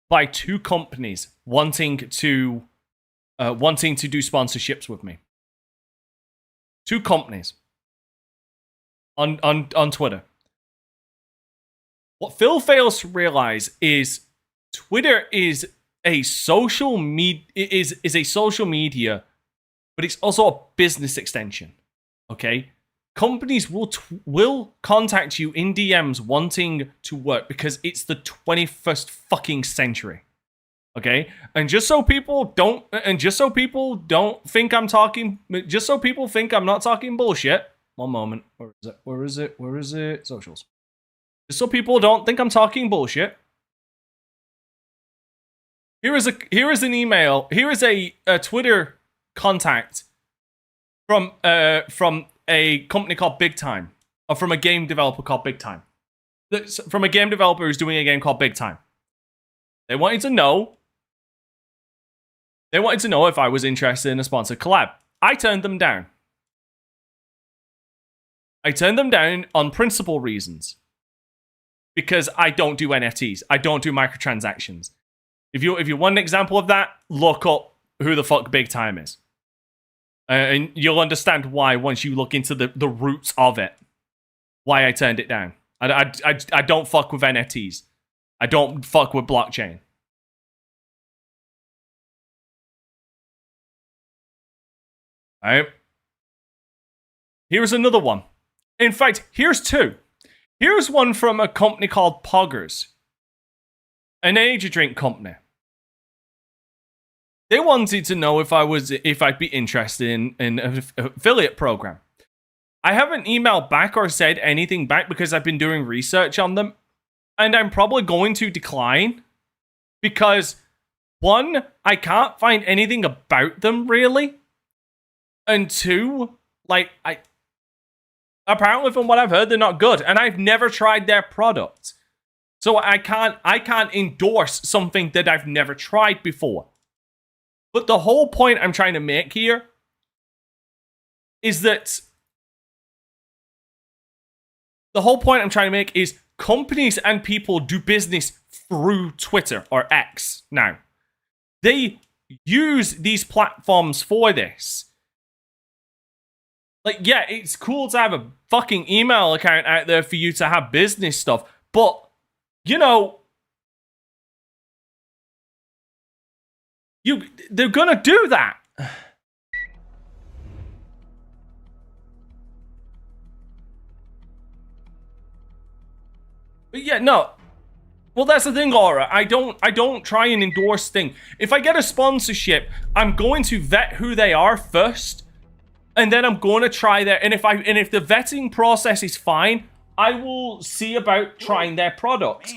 by 2 companies wanting to do sponsorships with me. 2 companies on Twitter. What Phil fails to realize is Twitter is a social media, but it's also a business extension. Okay, companies will contact you in DMs wanting to work because it's the 21st fucking century. Okay, and just so people don't think I'm talking, just so people think I'm not talking bullshit. One moment, where is it? Socials. Just so people don't think I'm talking bullshit. Here is an email. Here is a Twitter contact from a company called Big Time, or from a game developer called Big Time. From a game developer who's doing a game called Big Time. They wanted to know if I was interested in a sponsored collab. I turned them down. I turned them down on principal reasons. Because I don't do NFTs. I don't do microtransactions. If you want an example of that, look up who the fuck Big Time is. And you'll understand why once you look into the roots of it. Why I turned it down. I don't fuck with NFTs. I don't fuck with blockchain. Alright. Here's another one. In fact, here's 2. Here's one from a company called Poggers. An energy drink company. They wanted to know if I'd be interested in an affiliate program. I haven't emailed back or said anything back because I've been doing research on them. And I'm probably going to decline. Because, 1, I can't find anything about them, really. And 2, apparently from what I've heard, they're not good. And I've never tried their product. So I can't endorse something that I've never tried before. But the whole point I'm trying to make here is that companies and people do business through Twitter or X now. They use these platforms for this. Like, yeah, it's cool to have a fucking email account out there for you to have business stuff, but you know, they're gonna do that. But yeah, no. Well, that's the thing, Aura. I don't try and endorse things. If I get a sponsorship, I'm going to vet who they are first, and then I'm going to try their. And if the vetting process is fine, I will see about trying their product.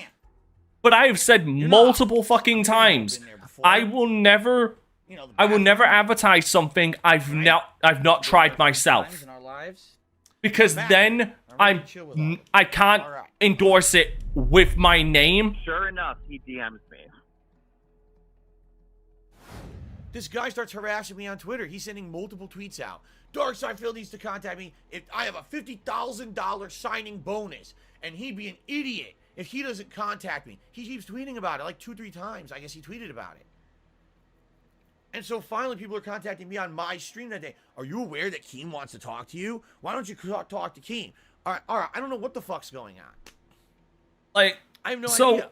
But I have said multiple fucking times, I will never advertise something I've not tried myself. Because then I can't endorse it with my name. Sure enough, he DMs me. This guy starts harassing me on Twitter. He's sending multiple tweets out. Darkside Phil needs to contact me if I have a $50,000 signing bonus. And he'd be an idiot if he doesn't contact me. He keeps tweeting about it like 2-3 times. I guess he tweeted about it. And so finally people are contacting me on my stream that day. Are you aware that Keem wants to talk to you? Why don't you talk to Keem? All right. I don't know what the fuck's going on. Like, I have no idea.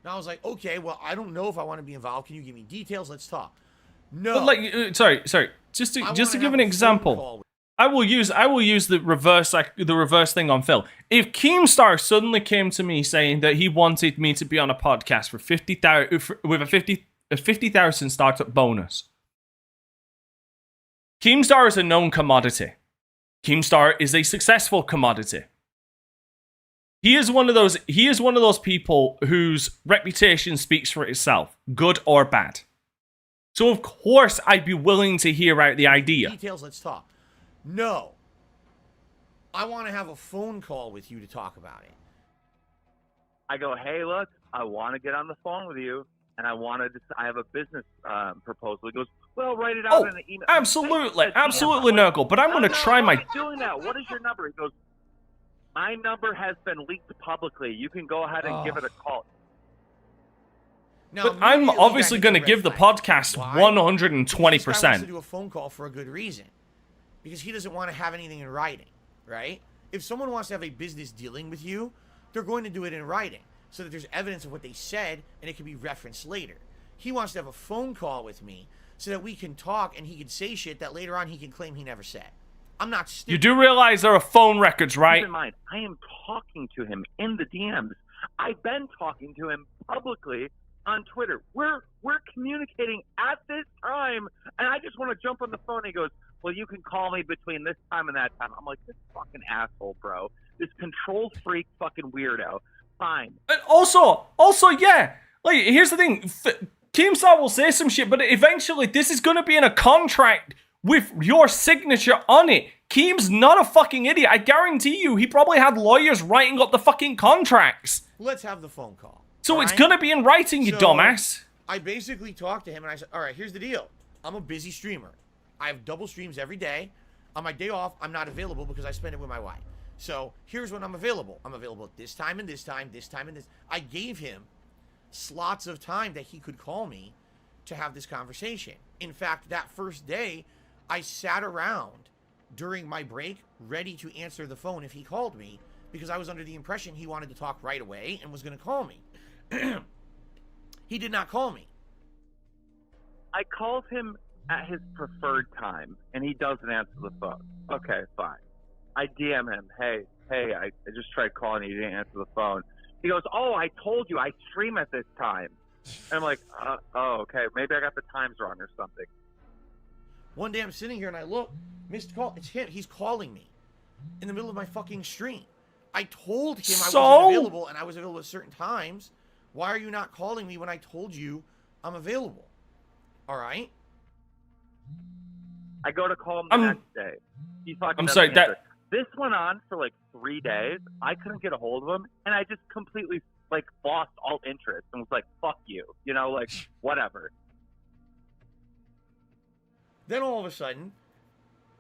Now I was like, okay, well, I don't know if I want to be involved. Can you give me details? Let's talk. No. But like, sorry. Just to give an example, I will use the reverse thing on Phil. If Keemstar suddenly came to me saying that he wanted me to be on a podcast for 50,000 with a 50,000 startup bonus, Keemstar is a known commodity. Keemstar is a successful commodity. He is one of those people whose reputation speaks for itself, good or bad. So of course I'd be willing to hear out the idea. Details, let's talk. No. I want to have a phone call with you to talk about it. I go, hey, look, I want to get on the phone with you, and I have a business proposal. He goes, well, write it out in an email. Absolutely, Nurgle, but I'm going to try my... I'm not doing that. What is your number? He goes, my number has been leaked publicly. You can go ahead and give it a call. Now, but I'm obviously going to give the podcast 120%. This guy wants to do a phone call for a good reason. Because he doesn't want to have anything in writing, right? If someone wants to have a business dealing with you, they're going to do it in writing so that there's evidence of what they said and it can be referenced later. He wants to have a phone call with me so that we can talk and he can say shit that later on he can claim he never said. I'm not stupid. You do realize there are phone records, right? Keep in mind, I am talking to him in the DMs. I've been talking to him publicly on Twitter. We're communicating at this time, and I just want to jump on the phone. And he goes, well, you can call me between this time and that time. I'm like, this fucking asshole, bro. This control freak fucking weirdo. Fine. And also, yeah. Like, here's the thing. Keemstar will say some shit, but eventually this is going to be in a contract with your signature on it. Keem's not a fucking idiot. I guarantee you, he probably had lawyers writing up the fucking contracts. Let's have the phone call. So it's going to be in writing, you dumbass. I basically talked to him and I said, all right, here's the deal. I'm a busy streamer. I have double streams every day. On my day off, I'm not available because I spend it with my wife. So here's when I'm available. I'm available at this time and this time, this time and this. I gave him slots of time that he could call me to have this conversation. In fact, that first day, I sat around during my break ready to answer the phone if he called me because I was under the impression he wanted to talk right away and was going to call me. He did not call me. I called him at his preferred time, and he doesn't answer the phone. Okay, fine. I DM him, hey, I just tried calling you, didn't answer the phone. He goes, oh, I told you, I stream at this time. And I'm like, oh, okay, maybe I got the times wrong or something. One day I'm sitting here and I look, missed call, it's him, he's calling me in the middle of my fucking stream. I told him I wasn't available and I was available at certain times. Why are you not calling me when I told you I'm available? All right? I go to call him the next day. He fucking I'm sorry, answer. This went on for like 3 days. I couldn't get a hold of him, and I just completely like lost all interest and was like, fuck you. You know, like, whatever. Then all of a sudden,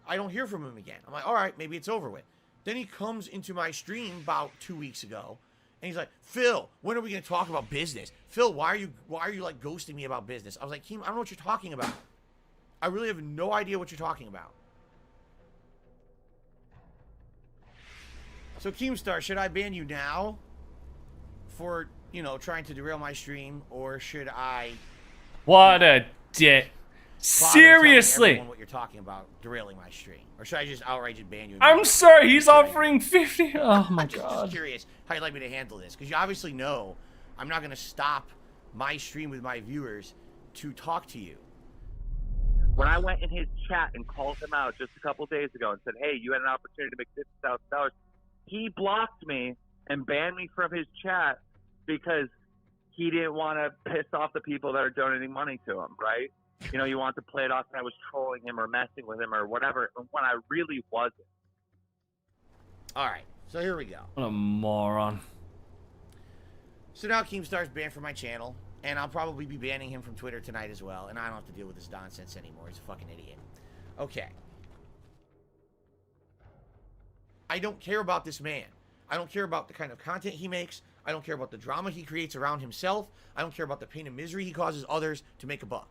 I don't hear from him again. I'm like, all right, maybe it's over with. Then he comes into my stream about 2 weeks ago, and he's like, Phil, when are we going to talk about business? Phil, why are you like ghosting me about business? I was like, Keem, I don't know what you're talking about. I really have no idea what you're talking about. So Keemstar, should I ban you now for, you know, trying to derail my stream, or should I... What a dick. Seriously. Everyone what you're talking about derailing my stream, or should I just outright just ban you? I'm sorry. He's offering 50. Oh my just god. Curious how you'd like me to handle this, because you obviously know I'm not gonna stop my stream with my viewers to talk to you. When I went in his chat and called him out just a couple days ago and said, hey, you had an opportunity to make $50,000, he blocked me and banned me from his chat because he didn't want to piss off the people that are donating money to him, right? You know, you want to play it off that I was trolling him or messing with him or whatever, when I really wasn't. All right, so here we go. What a moron. So now Keemstar's banned from my channel, and I'll probably be banning him from Twitter tonight as well, and I don't have to deal with this nonsense anymore. He's a fucking idiot. Okay. I don't care about this man. I don't care about the kind of content he makes. I don't care about the drama he creates around himself. I don't care about the pain and misery he causes others to make a buck.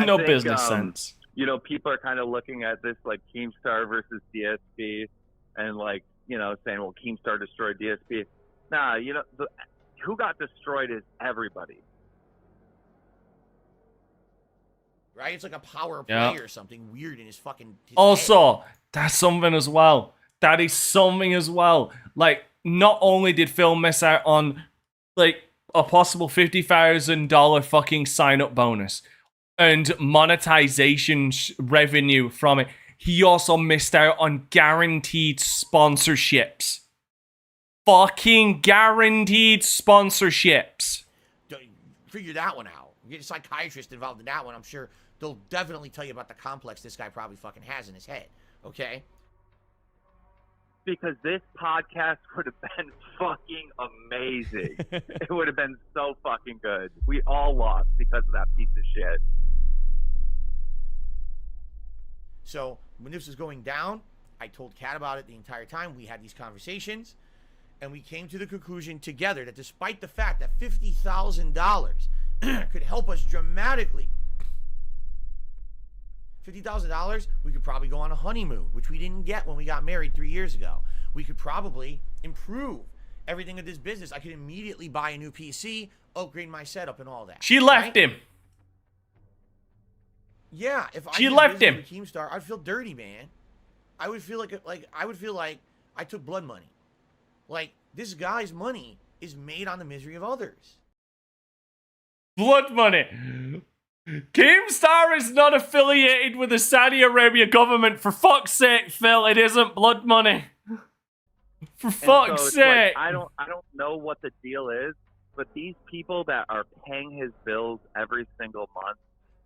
No business sense. You know, people are kind of looking at this like Keemstar versus DSP and like, you know, saying, well, Keemstar destroyed DSP. Nah, you know, who got destroyed is everybody. Right? It's like a power play or something weird in his fucking... Also, that's something as well. That is something as well. Like, not only did Phil miss out on, like, a possible $50,000 fucking sign-up bonus and monetization revenue from it, he also missed out on guaranteed sponsorships. Fucking guaranteed sponsorships. Figure that one out. Get a psychiatrist involved in that one. I'm sure they'll definitely tell you about the complex this guy probably fucking has in his head. Okay? Because this podcast would have been fucking amazing. It would have been so fucking good. We all lost because of that piece of shit. So, when this was going down, I told Kat about it the entire time. We had these conversations, and we came to the conclusion together that despite the fact that $50,000 could help us dramatically, $50,000, we could probably go on a honeymoon, which we didn't get when we got married 3 years ago. We could probably improve everything of this business. I could immediately buy a new PC, upgrade my setup, and all that. She left him. Yeah, if she left him, Keemstar, I'd feel dirty, man. I would feel like I took blood money. Like, this guy's money is made on the misery of others. Blood money. Keemstar is not affiliated with the Saudi Arabia government. For fuck's sake, Phil, it isn't blood money. For fuck's sake. Like, I don't know what the deal is, but these people that are paying his bills every single month,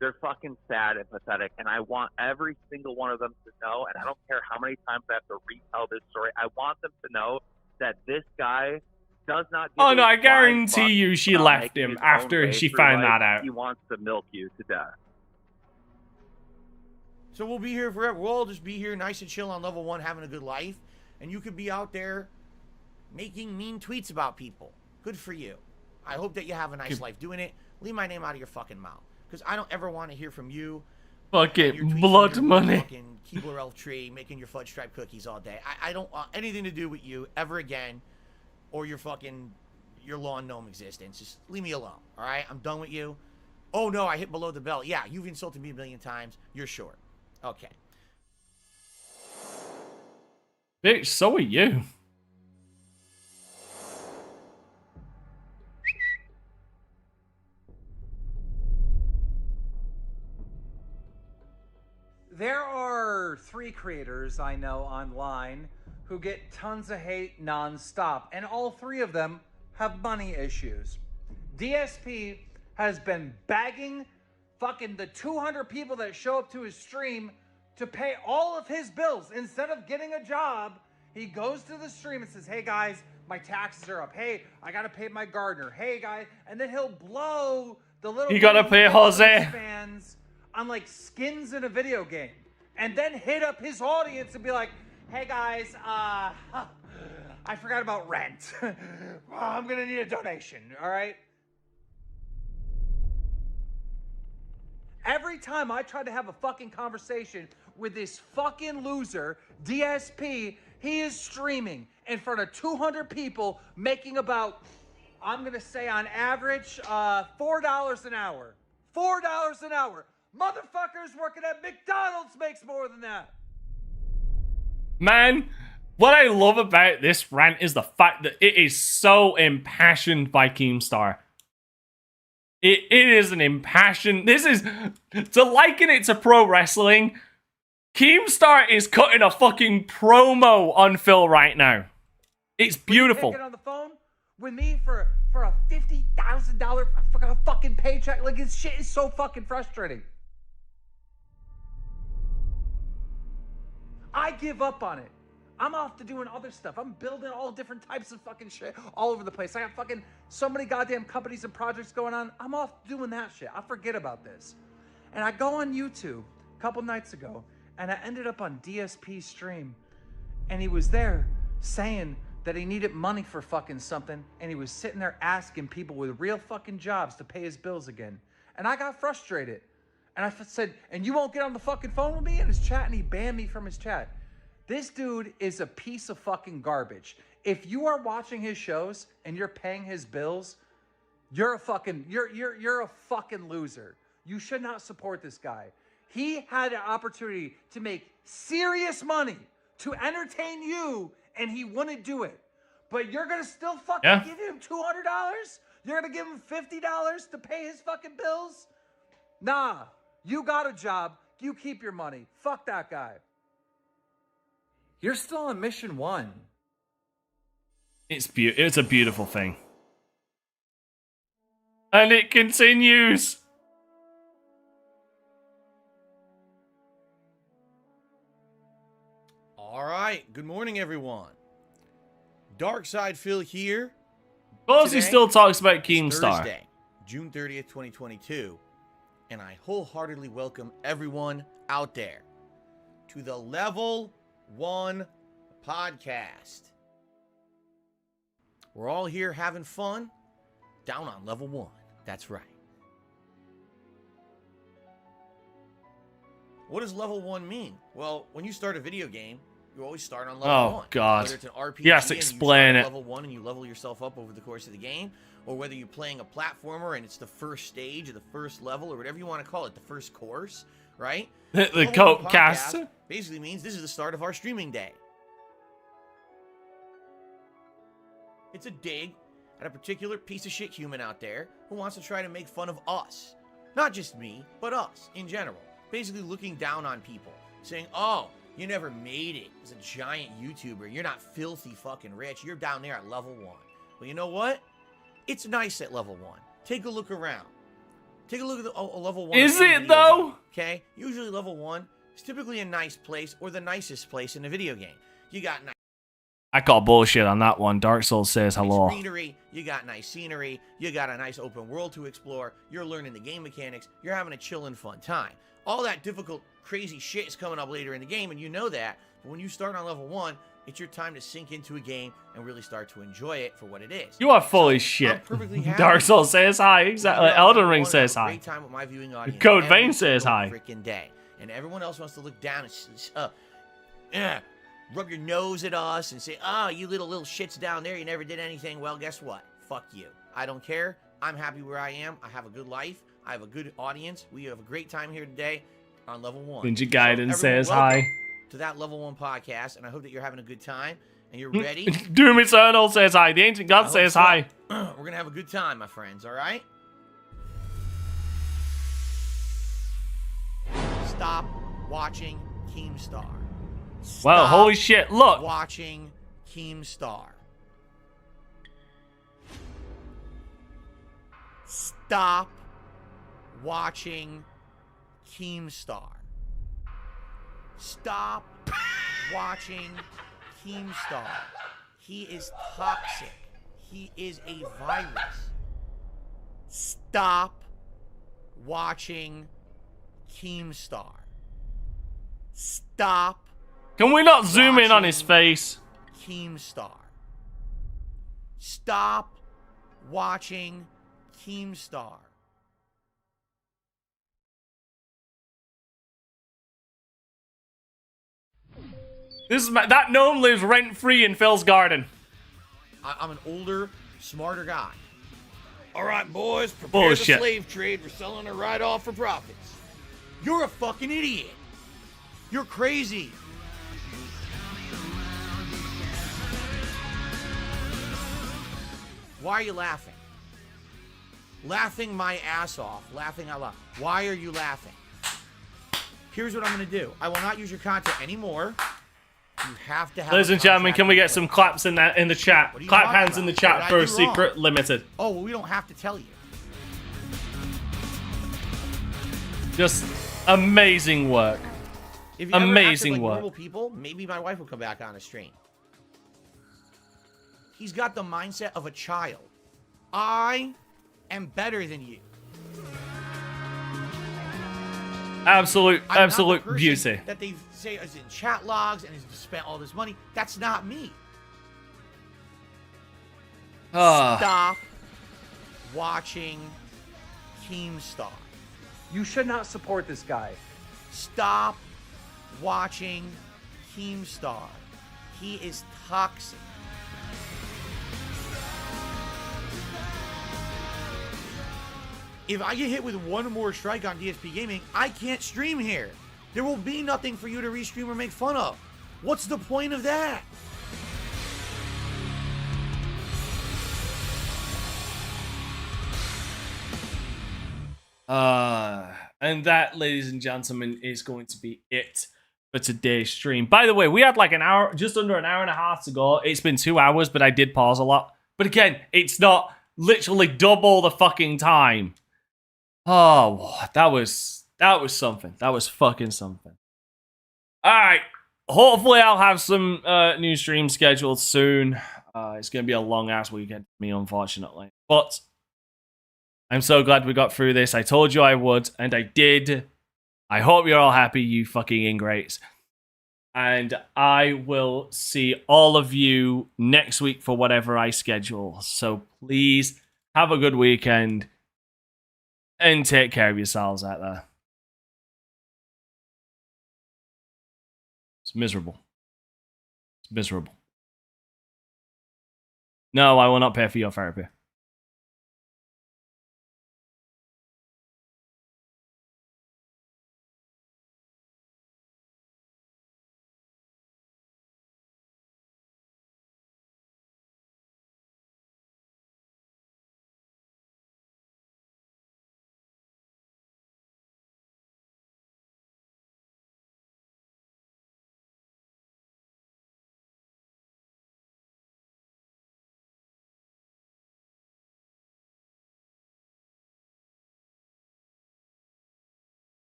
they're fucking sad and pathetic, and I want every single one of them to know, and I don't care how many times I have to retell this story, I want them to know that this guy does not give Oh no, I guarantee you she left him after she found that out. He wants to milk you to death. So we'll be here forever. We'll all just be here nice and chill on level 1, having a good life, and you could be out there making mean tweets about people. Good for you. I hope that you have a nice life doing it. Leave my name out of your fucking mouth. Because I don't ever want to hear from you. Fucking blood money. Fucking Keebler Elf Tree, making your fudge stripe cookies all day. I don't want anything to do with you ever again. Or your lawn gnome existence. Just leave me alone. Alright? I'm done with you. Oh no, I hit below the belt. Yeah, you've insulted me 1,000,000 times. You're short. Okay. Bitch, so are you. There are 3 creators I know online who get tons of hate non-stop, and all 3 of them have money issues. DSP has been begging fucking the 200 people that show up to his stream to pay all of his bills. Instead of getting a job, he goes to the stream and says, hey guys, my taxes are up. Hey, I gotta pay my gardener. Hey guys, and then he'll blow the little... You gotta pay Jose. ...fans on like skins in a video game. And then hit up his audience and be like, hey guys, I forgot about rent. I'm gonna need a donation, all right? Every time I try to have a fucking conversation with this fucking loser, DSP, he is streaming in front of 200 people making about, I'm gonna say on average, $4 an hour. $4 an hour. Motherfuckers working at McDonald's makes more than that. Man, what I love about this rant is the fact that it is so impassioned by Keemstar. It is an impassioned... This is... To liken it to pro wrestling, Keemstar is cutting a fucking promo on Phil right now. It's beautiful. Get on the phone with me for a $50,000 fucking paycheck. Like, this shit is so fucking frustrating. I give up on it. I'm off to doing other stuff. I'm building all different types of fucking shit all over the place. I got fucking so many goddamn companies and projects going on. I'm off doing that shit. I forget about this. And I go on YouTube a couple nights ago, and I ended up on DSP's stream, and he was there saying that he needed money for fucking something, and he was sitting there asking people with real fucking jobs to pay his bills again. And I got frustrated. And I said, and you won't get on the fucking phone with me? In his chat, and he banned me from his chat. This dude is a piece of fucking garbage. If you are watching his shows and you're paying his bills, you're a fucking loser. You should not support this guy. He had an opportunity to make serious money to entertain you, and he wouldn't do it. But you're gonna still fucking give him $200? You're gonna give him $50 to pay his fucking bills? Nah, you got a job. You keep your money. Fuck that guy. You're still on mission 1. It's a beautiful thing. And it continues. All right. Good morning, everyone. Dark Side Phil here. Because he still talks about Keemstar. Thursday, June 30th, 2022. And I wholeheartedly welcome everyone out there to the Level 1 podcast. We're all here having fun down on Level 1. That's right. What does Level 1 mean? Well, when you start a video game, you always start on level 1. Oh, God. Whether it's an RPG, yes, explain it. Level 1 and you level yourself up over the course of the game, or whether you're playing a platformer and it's the first stage or the first level or whatever you want to call it, the first course, right? The coat cast basically means this is the start of our streaming day. It's a dig at a particular piece of shit human out there who wants to try to make fun of us. Not just me, but us in general. Basically looking down on people, saying, oh, you never made it as a giant YouTuber. You're not filthy fucking rich. You're down there at level 1. Well, you know what? It's nice at level 1. Take a look around. Take a look at the level 1. Is it, though? Okay? Usually level 1 is typically a nice place or the nicest place in a video game. You got nice... I call bullshit on that one. Dark Souls says hello. Greenery, you got nice scenery, you got a nice open world to explore, you're learning the game mechanics, you're having a chill and fun time. All that difficult, crazy shit is coming up later in the game, and you know that. But when you start on level 1, it's your time to sink into a game and really start to enjoy it for what it is. You are full of shit. Dark Souls says hi. Exactly. Elden Ring says hi. Great time with my viewing audience. Code Vein says hi. Freaking day, and everyone else wants to look down and rub your nose at us and say, "Oh, you little shits down there. You never did anything." Well, guess what? Fuck you. I don't care. I'm happy where I am. I have a good life. I have a good audience. We have a great time here today on level 1. Ninja Gaiden says welcome hi to that level 1 podcast, and I hope that you're having a good time and you're ready. Doom Eternal says hi. The Ancient God says hi. We're gonna have a good time, my friends. All right. Stop watching Keemstar. Well, holy shit! Look. Watching Keemstar. Stop watching Keemstar. Stop watching Keemstar. He is toxic. He is a virus. Stop watching Keemstar. Stop. Can we not zoom in on his face? Keemstar. Stop watching Keemstar. That gnome lives rent-free in Phil's garden. I'm an older, smarter guy. All right, boys, prepare Bullshit. the slave trade. We're selling her right off for profits. You're a fucking idiot. You're crazy. Why are you laughing? Laughing my ass off. Laughing out loud. Why are you laughing? Here's what I'm going to do. I will not use your content anymore. You have to have. Ladies and gentlemen, can we get some claps in the chat? Clap hands in the chat for Secret Limited. Oh, well, we don't have to tell you. Just amazing work. If you ever Amazing acted like work. normal people, maybe my wife will come back on a stream. He's got the mindset of a child. I am better than you. Absolute I'm not the person beauty. that they say is in chat logs and has spent all this money. That's not me. Stop watching Keemstar. You should not support this guy. Stop watching Keemstar. He is toxic. If I get hit with one more strike on DSP Gaming, I can't stream here. There will be nothing for you to restream or make fun of. What's the point of that? And that, ladies and gentlemen, is going to be it for today's stream. By the way, we had like an hour, just under an hour and a half to go. It's been 2 hours, but I did pause a lot. But again, it's not literally double the fucking time. Oh, that was something. That was fucking something. All right. Hopefully, I'll have some new streams scheduled soon. It's going to be a long-ass weekend for me, unfortunately. But I'm so glad we got through this. I told you I would, and I did. I hope you're all happy, you fucking ingrates. And I will see all of you next week for whatever I schedule. So please have a good weekend and take care of yourselves out there. It's miserable. It's miserable. No, I will not pay for your therapy.